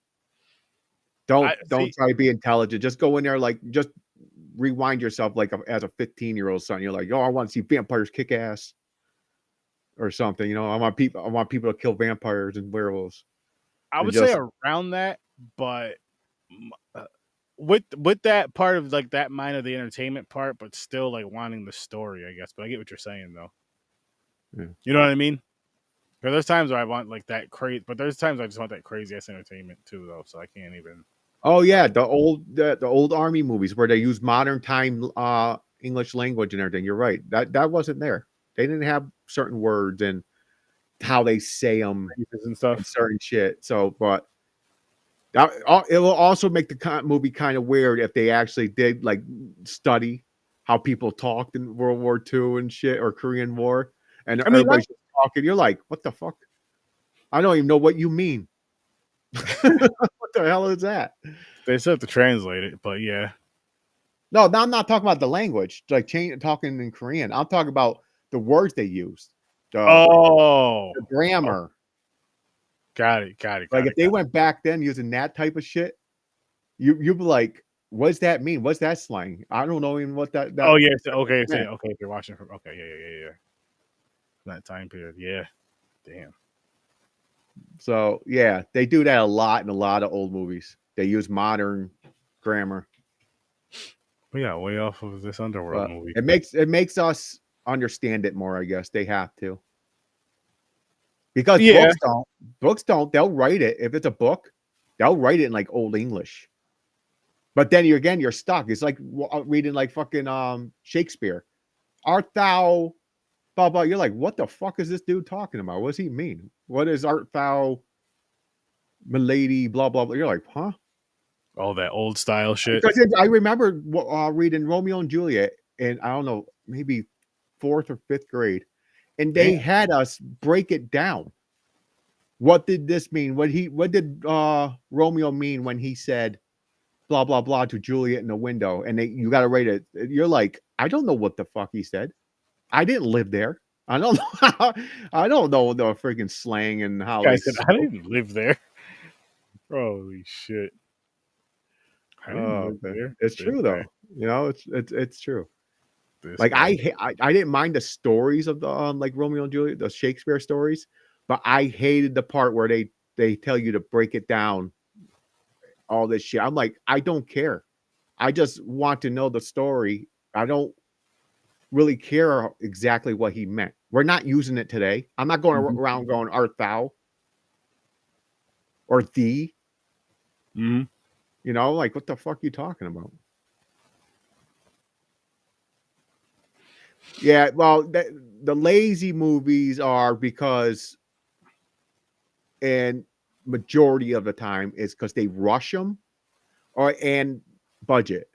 I Don't see. try to be intelligent. Just go in there like just rewind yourself like as a 15-year-old son. You're like, oh, I want to see vampires kick ass or something. I want people to kill vampires and werewolves I and would say just around that, but with that part of like that mind of the entertainment part, but still like wanting the story, I guess. But I get what you're saying though. yeah. You know what I mean? Because there's times where I want like that crazy, but there's times I just want that crazy ass entertainment too, though. So I can't even. Oh yeah, the old army movies where they use modern time English language and everything. You're right. That wasn't there. They didn't have certain words and how they say them And and stuff. certain shit. So, but it will also make the movie kind of weird if they actually did like study how people talked in World War II and shit or Korean War, and I mean, everybody's just talking. You're like, what the fuck? I don't even know what you mean. What the hell is that? they still have to translate it, but yeah. No, I'm not talking about the language, like talking in Korean. I'm talking about the words they used, the Oh, the oh, grammar. got it, got it, Like got if it, they got it. went back then using that type of shit, you'd be like, what does that mean? What's that slang? I don't know even what Oh that yeah, so, okay, so, meant. okay. If you're watching from, okay, yeah. That time period, yeah. Damn. So yeah, they do that a lot in a lot of old movies. They use modern grammar, We got way off of this Underworld but movie. it makes us understand it more. I guess they have to because Yeah. books don't. They'll write it if it's a book. They'll write it in like old English. But then you're stuck. It's like reading like fucking Shakespeare. Art thou blah blah? You're like, what the fuck is this dude talking about? What does he mean? What is art thou, milady? Blah blah blah. You're like, huh? All that old style shit. Because I remember reading Romeo and Juliet, and I don't know, maybe fourth or fifth grade, and Damn. they had us break it down. What did this mean? What did Romeo mean when he said blah blah blah to Juliet in the window? And you got to rate it. You're like, I don't know what the fuck he said. I didn't live there. I don't know. I don't know the freaking slang and how Guy they said, I spoke. didn't live there. Holy shit. I didn't Oh, live okay. there. It's Did true I? though. It's true. This Like guy. I didn't mind the stories of the like Romeo and Juliet, the Shakespeare stories, but I hated the part where they tell you to break it down, all this shit. I'm like, I don't care. I just want to know the story. I don't really care exactly what he meant. We're not using it today. I'm not going Mhm. around going art thou or thee. Mhm. Like what the fuck are you talking about? Yeah, well, the lazy movies are because and majority of the time is because they rush them or and budget.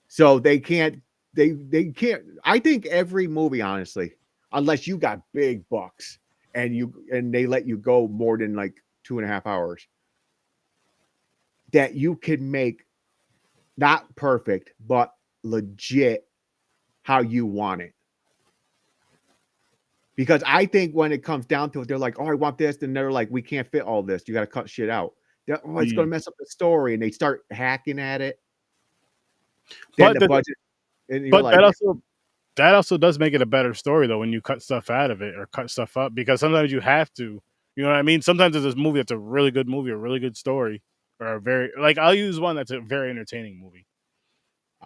So they can't. I think every movie, honestly, unless you got big bucks and they let you go more than like 2.5 hours, that you can make not perfect, but legit how you want it. Because I think when it comes down to it, they're like, "Oh, I want this," and they're like, "We can't fit all this. You got to cut shit out." Oh, it's Mm. gonna mess up the story, and they start hacking at it. Then But the the, budget, and you're but like, that also does make it a better story though when you cut stuff out of it or cut stuff up because sometimes you have to. You know what I mean? Sometimes there's this movie that's a really good movie, a really good story, or a very like I'll use one that's a very entertaining movie.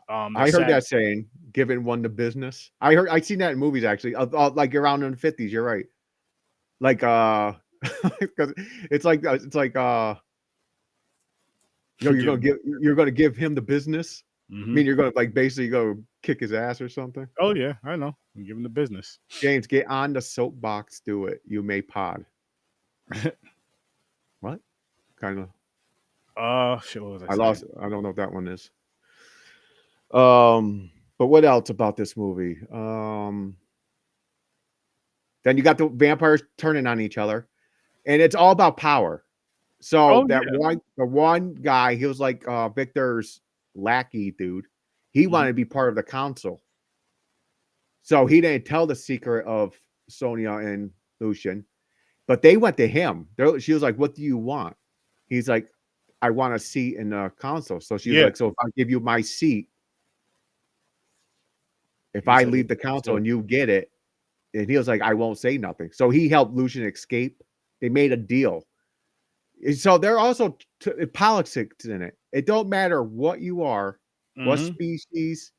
The I heard sad that saying, giving one the business. I seen that in movies actually. Like around in the 50s. You're right. Like because it's like you're gonna give him the business. I mean, you're gonna like basically go kick his ass or something. Oh yeah, I know. Give him the business. James, get on the soapbox. Do it. You may pod. What? Kind of. Shit. What was I I saying? lost it. I don't know what that one is. But what else about this movie? Then you got the vampires turning on each other, and it's all about power. So Oh, that yeah. the one guy, he was like Victor's lackey dude. He wanted to be part of the council. So he didn't tell the secret of Sonia and Lucian, but they went to him. She was like, "What do you want?" He's like, "I want a seat in the council." So she was Yeah. like, "So if I give you my seat, if You I take leave it. the council and you get it," and he was like, "I won't say nothing." So he helped Lucian escape. They made a deal. So there are also politics in it. It don't matter what you are, what species,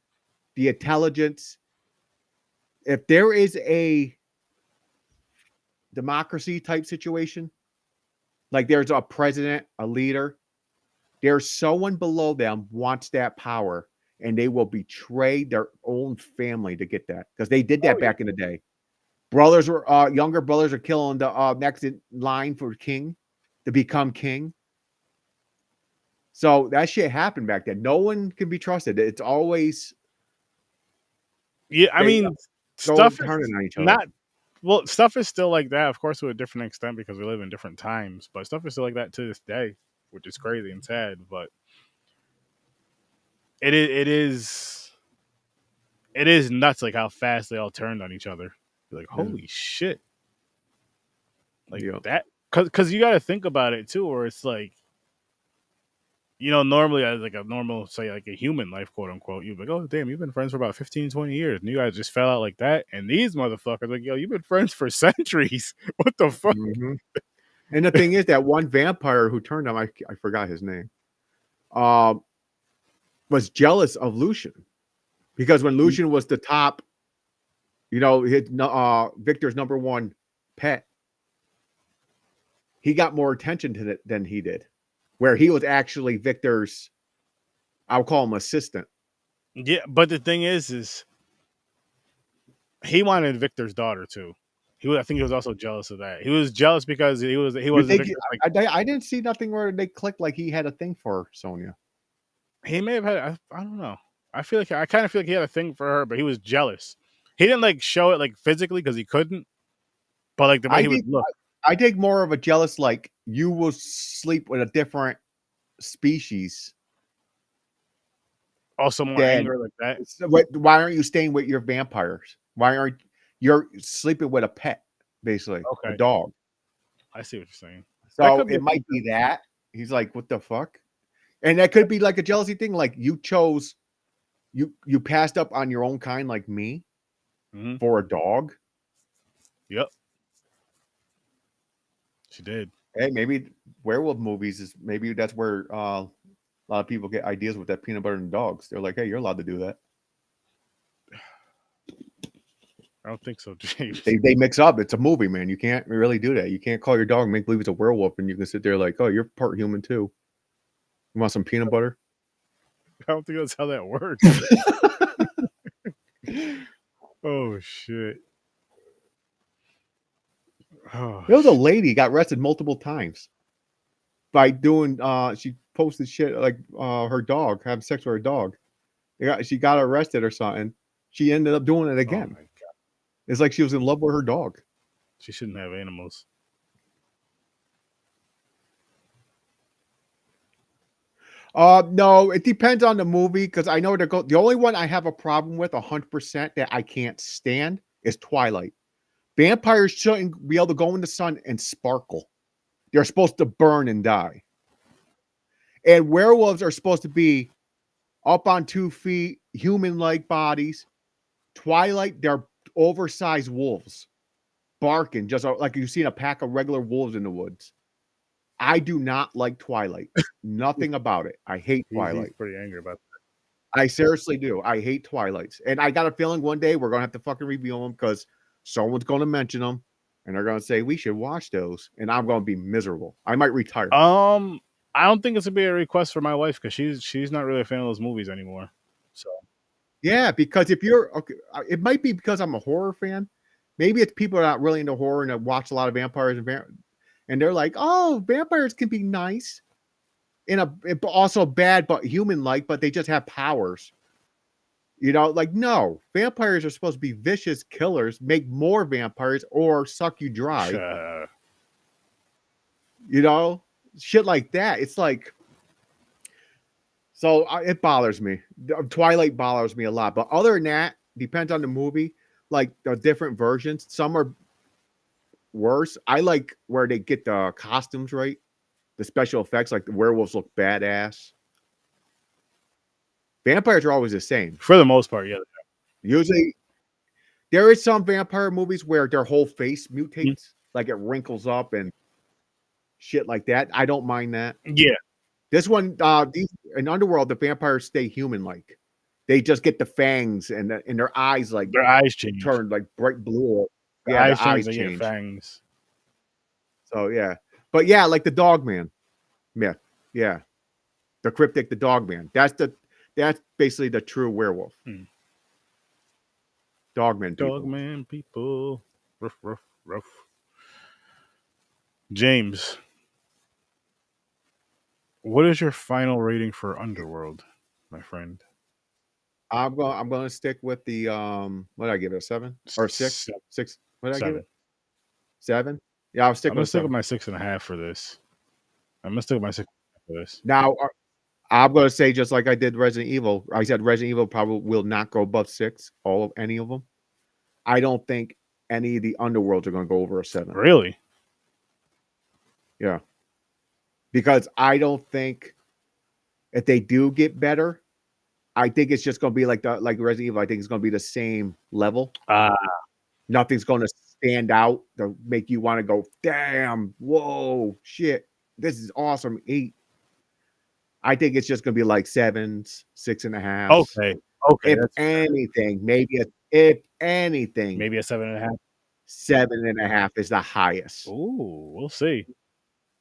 the intelligence. If there is a democracy type situation, like there's a president, a leader, there's someone below them wants that power, and they will betray their own family to get that, because they did that back in the day. Brothers were younger brothers are killing the next in line for king to become king. So that shit happened back then. No one can be trusted. It's always Yeah, I they mean, go stuff is turning on each other. not. Well, stuff is still like that, of course, to a different extent because we live in different times. But stuff is still like that to this day, which is crazy and sad. But it is nuts, like how fast they all turned on each other. You're like, holy shit, like Yeah. that. Because you got to think about it too, where it's like, normally as like a normal, say like a human life, quote unquote, you'd be like, oh damn, you've been friends for about 15, 20 years, and you guys just fell out like that. And these motherfuckers, like, yo, you've been friends for centuries. What the fuck? Mhm. And the thing is that one vampire who turned on, I forgot his name, was jealous of Lucian, because when Lucian was the top, Victor's number one pet, he got more attention to it than he did, where he was actually Victor's, I'll call him assistant. Yeah, but the thing is he wanted Victor's daughter too. I think he was also jealous of that. He was jealous because he was You think Victor's, like, I didn't see nothing where they clicked like he had a thing for Sonia. he may have had. I don't know. I kind of feel like he had a thing for her, but he was jealous. He didn't like show it like physically because he couldn't, but like the way he would look. I take more of a jealous, like you will sleep with a different species. Also more Then anger like that. why aren't you staying with your vampires? Why aren't you're sleeping with a pet, basically a Okay, dog? I see what you're saying. That So could be it might be that he's like, what the fuck? And that could be like a jealousy thing. Like you passed up on your own kind, like me, for a dog. Yep, she did. Hey, maybe werewolf movies is maybe that's where a lot of people get ideas with that peanut butter and dogs. They're like, hey, you're allowed to do that. I don't think so, James. They mix up. It's a movie, man. You can't really do that. You can't call your dog and make believe it's a werewolf, and you can sit there like, oh, you're part human too. You want some peanut butter? I don't think that's how that works. Oh shit. Oh, There was a lady got arrested multiple times by doing she posted shit like her dog, having sex with her dog. She got arrested or something. She ended up doing it again. my God. It's like she was in love with her dog. She shouldn't have animals. No, it depends on the movie, because I know the only one I have a problem with 100% that I can't stand is Twilight. Vampires shouldn't be able to go in the sun and sparkle. They're supposed to burn and die. And werewolves are supposed to be up on 2 feet, human-like bodies. Twilight, they're oversized wolves, barking just like you've seen a pack of regular wolves in the woods. I do not like Twilight. Nothing about it. I hate Twilight. He's pretty angry about that. I seriously do. I hate Twilights, and I got a feeling one day we're gonna have to fucking review them because someone's gonna mention them, and they're gonna say we should watch those, and I'm gonna be miserable. I might retire. I don't think it's gonna be a request for my wife because she's not really a fan of those movies anymore. So Yeah, because if you're okay, it might be because I'm a horror fan. Maybe it's people that are not really into horror and that watch a lot of vampires and they're like, oh, vampires can be nice in also bad but human like, but they just have powers. You know, like no, vampires are supposed to be vicious killers, make more vampires or suck you dry. You know, shit like that. It's like, so it bothers me. Twilight bothers me a lot, but other than that, depends on the movie. Like the different versions, some are worse. I like where they get the costumes right, the special effects. Like the werewolves look badass. Vampires are always the same for the most part, yeah. Usually, there is some vampire movies where their whole face mutates, like it wrinkles up and shit like that. I don't mind that. Yeah. This one, in Underworld, the vampires stay human-like. They just get the fangs and their eyes like their eyes change, turn like bright blue. The eyes change. Fangs. So yeah, but yeah, like the Dogman myth. Yeah, the cryptic, the Dogman. That's basically the true werewolf. Dogman people. Dogman people. Ruff, ruff, ruff. James, what is your final rating for Underworld, my friend? I'm going to stick with the what did I give it, a 7 or 6? 6. What did I give it? 7. Yeah, I'm gonna stick with my 6.5 for this. I'm gonna stick with my 6 for this. Now, I'm going to say just like I did Resident Evil. I said Resident Evil probably will not go above 6. Any of them. I don't think any of the Underworlds are going to go over a 7. Really? Yeah. Because I don't think if they do get better, I think it's just going to be like Resident Evil. I think it's going to be the same level. Nothing's going to stand out to make you want to go, damn, whoa, shit, this is awesome. 8. I think it's just going to be like 7s, 6.5. Okay. If anything, maybe if anything, maybe a 7.5. 7.5 is the highest. Ooh, we'll see.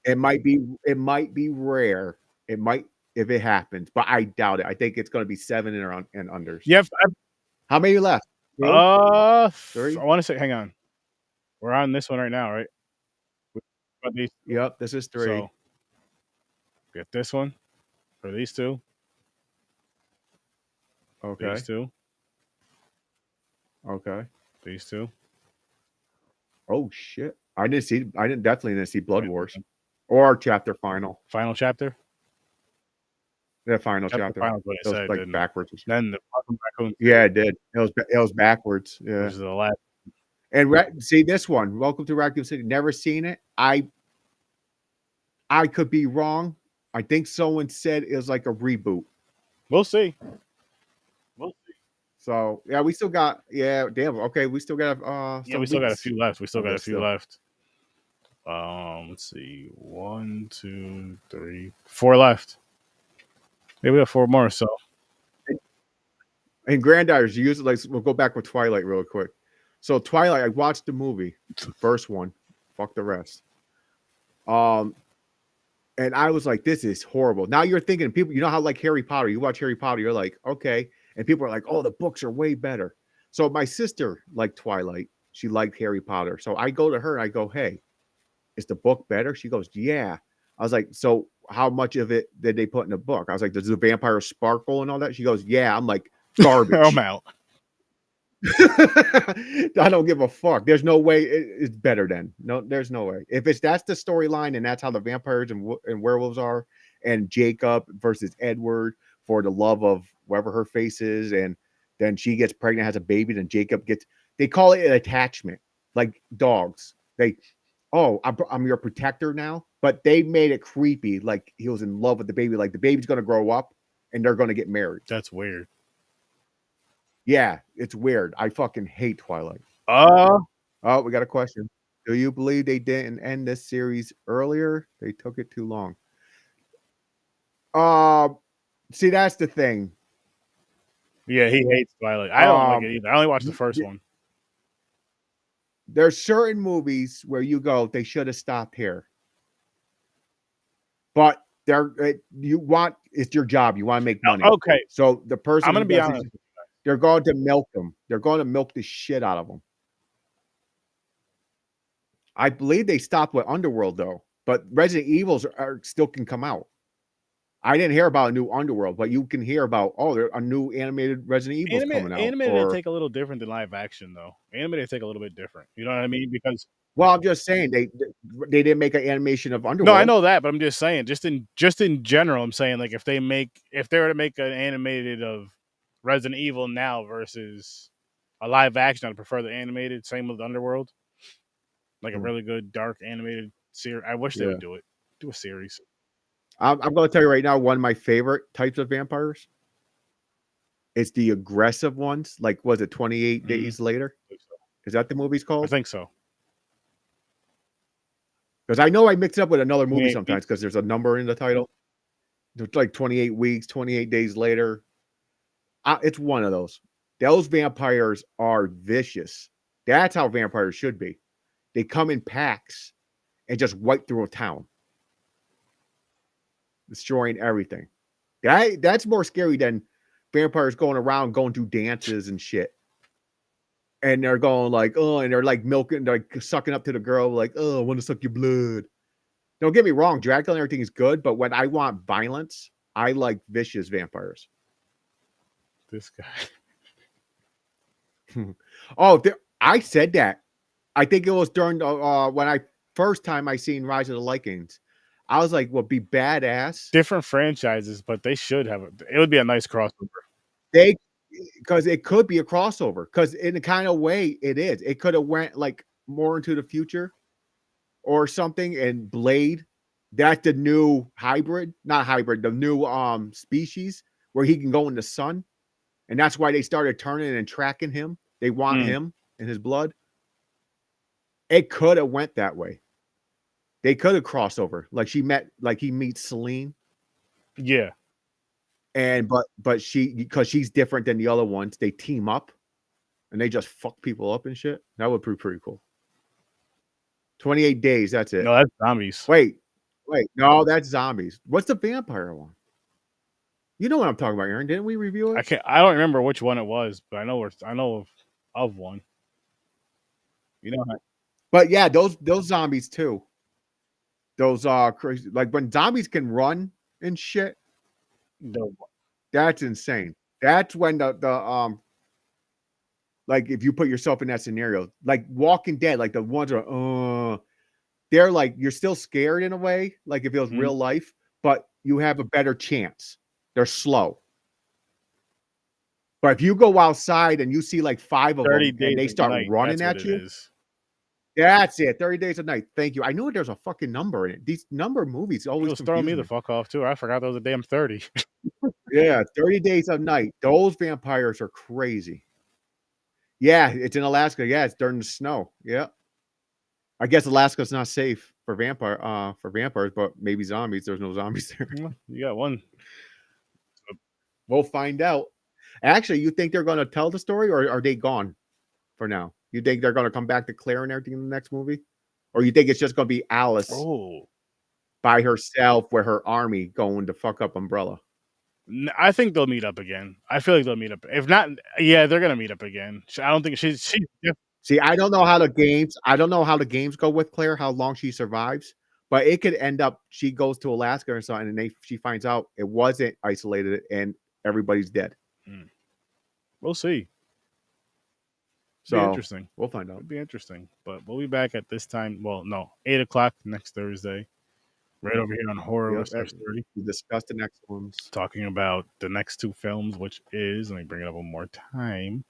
It might be rare. It might if it happens, but I doubt it. I think it's going to be 7 and unders. Yeah. How many left? 3? I want to say. Hang on. We're on this one right now, right? Yep, this is 3. So, get this one for these 2. Okay. These 2. Okay. These 2. Oh shit! I definitely didn't see Blood Wars or chapter final. Final chapter. The final chapter. Final, what it said, like backwards. Then the raccoon. Yeah, it did. It was backwards. Yeah. Which is the last. And see this one. Welcome to Raccoon City. Never seen it. I could be wrong. I think someone said it was like a reboot. We'll see. So yeah, we still got damn. Okay, we still got we still got a few left. Let's see. 1, 2, 3, 4 left. Maybe we have 4 more. So, and Granddaughter's usually we'll go back with Twilight real quick. So Twilight, I watched the movie, first one. Fuck the rest. And I was like, this is horrible. Now you're thinking, people, you know how like Harry Potter, you watch Harry Potter, you're like, okay. And people are like, oh, the books are way better. So my sister liked Twilight. She liked Harry Potter. So I go to her and I go, hey, is the book better? She goes, yeah. I was like, so how much of it did they put in the book? I was like, does the vampire sparkle and all that? She goes, yeah. I'm like, garbage. I'm out. I don't give a fuck. There's no way it's better than. No, there's no way. If that's the storyline and that's how the vampires and werewolves are, and Jacob versus Edward for the love of whoever her face is, and then she gets pregnant, has a baby, then Jacob they call it an attachment, like dogs. I'm your protector now, but they made it creepy, like he was in love with the baby, like the baby's gonna grow up and they're gonna get married. That's weird. Yeah, it's weird. I fucking hate Twilight. Oh, we got a question. Do you believe they didn't end this series earlier? They took it too long. See, that's the thing. Yeah, he hates Twilight. I don't like it either. I only watched the first one. There's certain movies where you go, they should have stopped here. But it's your job. You want to make money. Okay. So the person I'm gonna be honest. They're going to milk them. They're going to milk the shit out of them. I believe they stopped with Underworld though, but Resident Evils are still can come out. I didn't hear about a new Underworld, but you can hear about there's a new animated Resident Evil coming out. Animated take a little different than live action though. Animated take a little bit different. You know what I mean? Because I'm just saying they didn't make an animation of Underworld. No, I know that, but I'm just saying, just in general, I'm saying like if they were to make an animated of Resident Evil now versus a live action, I'd prefer the animated. Same with Underworld, like a really good dark animated series. I wish they would do a series. I'm going to tell you right now, one of my favorite types of vampires. It's the aggressive ones. Like, was it 28 Days Later? Is that the movie's called? I think so. Because I know I mix it up with another movie sometimes because there's a number in the title. It's like 28 weeks, 28 days later. It's one of those. Those vampires are vicious. That's how vampires should be. They come in packs and just wipe through a town, destroying everything. That's more scary than vampires going around going to dances and shit. And they're going like, and they're like milking, like sucking up to the girl, like, I want to suck your blood. Don't get me wrong, Dracula and everything is good, but when I want violence, I like vicious vampires. This guy. I said that. I think it was during when I first time I seen Rise of the Lycans. I was like, be badass. Different franchises, but they should have it would be a nice crossover. Because it could be a crossover. Because in a kind of way, it is. It could have went like more into the future or something. And Blade, that's the new hybrid, not hybrid, the new species where he can go in the sun. And that's why they started turning and tracking him. They want him and his blood. It could have went that way. They could have crossed over. Like he meets Celine. Yeah. And but because she's different than the other ones, they team up and they just fuck people up and shit. That would be pretty cool. 28 days, that's it. No, that's zombies. Wait. No, that's zombies. What's the vampire one? You know what I'm talking about, Aaron. Didn't we review it? I don't remember which one it was, but I know of one. You know. But yeah, those zombies too. Those crazy, like when zombies can run and shit. That's insane. That's when the like if you put yourself in that scenario, like Walking Dead, like the ones are they're like you're still scared in a way, like if it was real life, but you have a better chance. They're slow. But if you go outside and you see like 5 of them and they start running at you, that's it. 30 Days a Night. Thank you. I knew there's a fucking number in it. These number movies always throw me the fuck off too. I forgot there was a damn 30. Yeah, 30 Days a Night. Those vampires are crazy. Yeah, it's in Alaska. Yeah, it's during the snow. Yeah. I guess Alaska's not safe for vampires, but maybe zombies. There's no zombies there. You got one. We'll find out. Actually, you think they're going to tell the story, or are they gone for now? You think they're going to come back to Claire and everything in the next movie? Or you think it's just going to be Alice by herself with her army going to fuck up Umbrella? I think they'll meet up again. I feel like they'll meet up. If not, yeah, they're going to meet up again. I don't think she's See, I don't know how the games go with Claire, how long she survives, but it could end up she goes to Alaska or something and she finds out it wasn't isolated and everybody's dead. We'll see. So be interesting. We'll find out. It'll be interesting. But we'll be back at this time. Well, no, 8 o'clock next Thursday. Right over here on Horror Listeners 30. We discuss the next ones. Talking about the next 2 films, which is, let me bring it up one more time.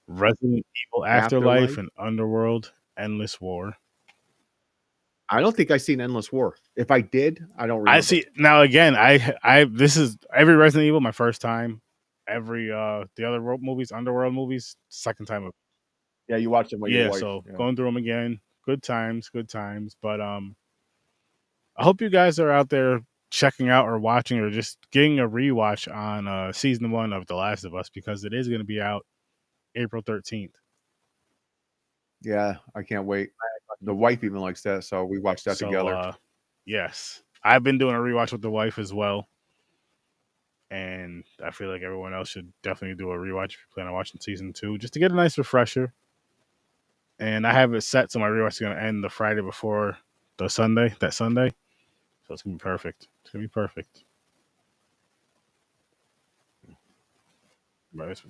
Resident Evil Afterlife and Underworld Endless War. I don't think I've seen Endless War. If I did, I don't remember. I see now again, this is every Resident Evil my first time. Every the other movies, Underworld movies, second time. Yeah, you watched them with your wife. So going through them again. Good times. But I hope you guys are out there checking out or watching or just getting a rewatch on season 1 of The Last of Us, because it is going to be out April 13th. Yeah, I can't wait. The wife even likes that, so we watched that together. Yes, I've been doing a rewatch with the wife as well, and I feel like everyone else should definitely do a rewatch if you plan on watching season 2, just to get a nice refresher. And I have it set so my rewatch is going to end the Friday before that Sunday. So it's going to be perfect. It's going to be perfect.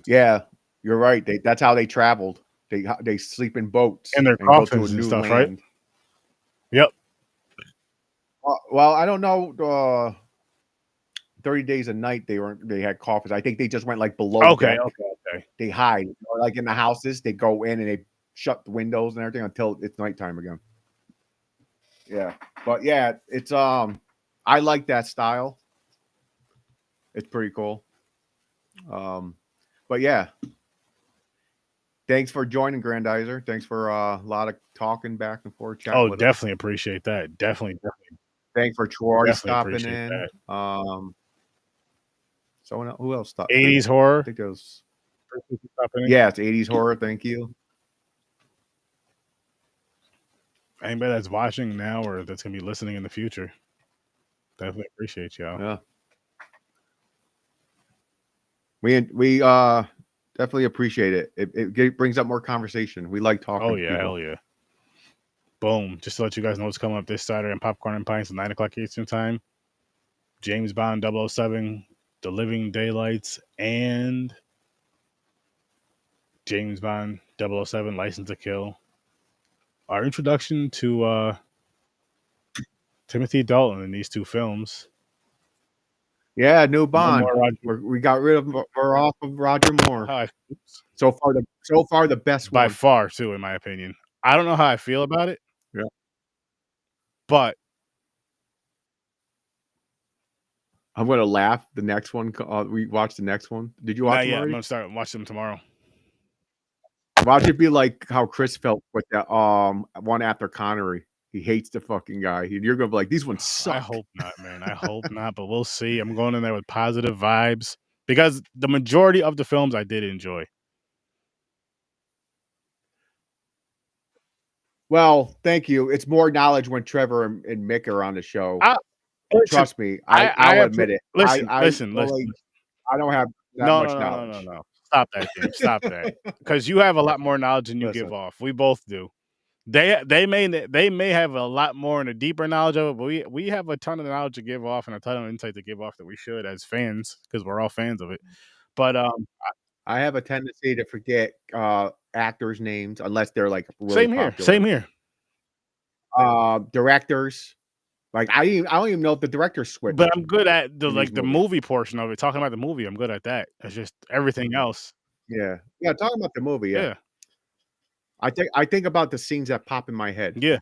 Yeah, you're right. That's how they traveled. They sleep in boats and their go to a coffins and new stuff, land. right? Yep. Well, I don't know. 30 Days a Night, they had coffins. I think they just went like below deck. Okay. They hide, or like in the houses, they go in and they shut the windows and everything until it's nighttime again. Yeah, but yeah, it's I like that style. It's pretty cool. But yeah, thanks for joining, Grandizer. Thanks for a lot of talking back and forth. Oh, definitely appreciate that. Definitely. Thanks for Troy stopping in. That. Someone else, who else stopped? 80s horror. I think it was. Yeah, it's 80s horror. Thank you. Anybody that's watching now or that's gonna be listening in the future, definitely appreciate y'all. Yeah. We definitely appreciate it. It brings up more conversation. We like talking. Oh yeah, hell yeah. Boom. Just to let you guys know what's coming up this Saturday on Popcorn and Pints at 9 o'clock Eastern time. James Bond 007, The Living Daylights, and James Bond 007, License to Kill. Our introduction to Timothy Dalton in these 2 films. Yeah, new Bond. We got rid of. We're off of Roger Moore. So far, the best by one. far, too, in my opinion. I don't know how I feel about it. Yeah, but I'm gonna laugh. The next one. We watched the next one. Did you watch them already? I'm gonna start watching them tomorrow. Watch it be like how Chris felt with that one after Connery. He hates the fucking guy. You're gonna be like, these ones suck. I hope not, man. I hope not, but we'll see. I'm going in there with positive vibes because the majority of the films I did enjoy. Well, thank you. It's more knowledge when Trevor and Mick are on the show. Trust me, I'll admit it. Listen. I don't have that much knowledge. No. Stop that, James. Stop that. Because you have a lot more knowledge than you give off. We both do. They may have a lot more and a deeper knowledge of it, but we have a ton of knowledge to give off and a ton of insight to give off that we should as fans, because we're all fans of it. But I have a tendency to forget actors' names unless they're like really popular. Same here. Directors, like I don't even know if the directors switch. But I'm good at the movie portion of it. Talking about the movie, I'm good at that. It's just everything else. Yeah, talking about the movie. Yeah. I think about the scenes that pop in my head. Yeah.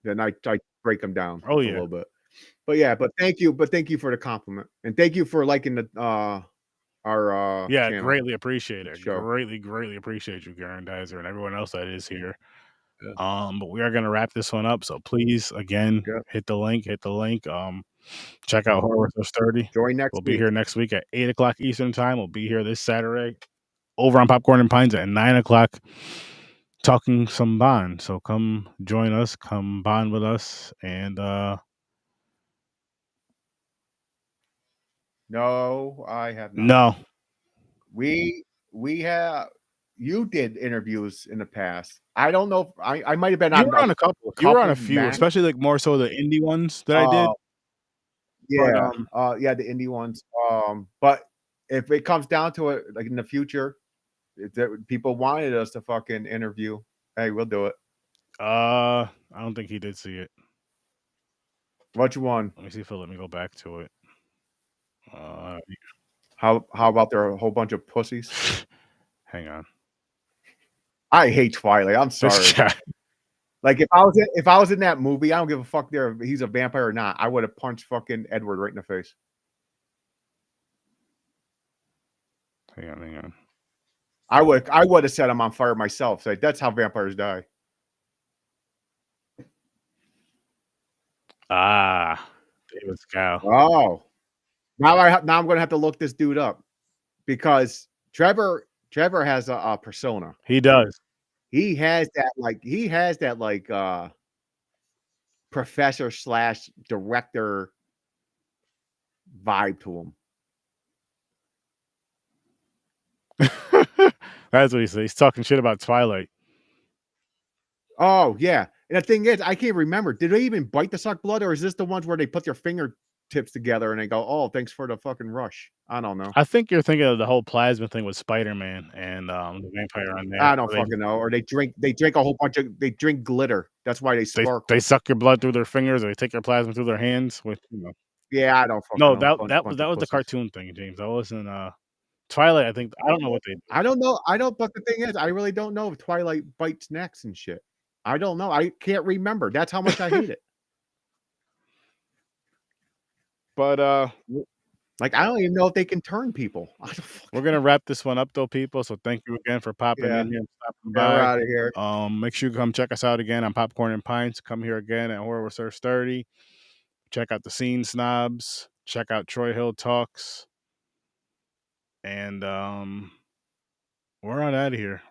Then I break them down a little bit. But thank you for the compliment. And thank you for liking the our channel. Greatly appreciate it. Greatly appreciate you, Grandizer, and everyone else that is here. Yeah. But we are gonna wrap this one up. So please again hit the link. Check out Horror with 30. Join next we'll week. Be here next week at 8 o'clock Eastern time. We'll be here this Saturday over on Popcorn and Pines at 9 o'clock. Talking some Bond, so come join us, come bond with us, and no, I have not. No, we have. You did interviews in the past. I don't know. I might have been on a couple. You were on a few, especially like more so the indie ones that I did. Yeah, the indie ones. But if it comes down to it, like in the future, if people wanted us to fucking interview, hey, we'll do it. I don't think he did see it. Which one? Let me see if he'll let me go back to it. How about there are a whole bunch of pussies? Hang on. I hate Twilight. I'm sorry. Like if I was in that movie, I don't give a fuck if he's a vampire or not. I would have punched fucking Edward right in the face. Hang on. I would have set him on fire myself. Like that's how vampires die. It was Cal. Oh, now I'm gonna have to look this dude up because Trevor has a persona. He does. He has that professor slash director vibe to him. That's what he said. He's talking shit about Twilight. Oh yeah, and the thing is, I can't remember. Did they even bite the suck blood, or is this the ones where they put their fingertips together and they go, "Oh, thanks for the fucking rush"? I don't know. I think you're thinking of the whole plasma thing with Spider-Man and the vampire on there. I don't fucking know. Or they drink a whole bunch of glitter. That's why they sparkle. They suck your blood through their fingers, or they take your plasma through their hands. With Yeah, I don't fucking no, know. that was the cartoon thing, James. That wasn't Twilight. I think I don't know what they did. I don't know. But the thing is, I really don't know if Twilight bites necks and shit. I don't know. I can't remember. That's how much I hate it. But like, I don't even know if they can turn people. We're gonna wrap this one up though, people. So thank you again for popping in here and stopping by. We're out of here. Make sure you come check us out again on Popcorn and Pints. Come here again at Horror Research 30. Check out the Scene Snobs. Check out Troy Hill Talks. And we're on out of here.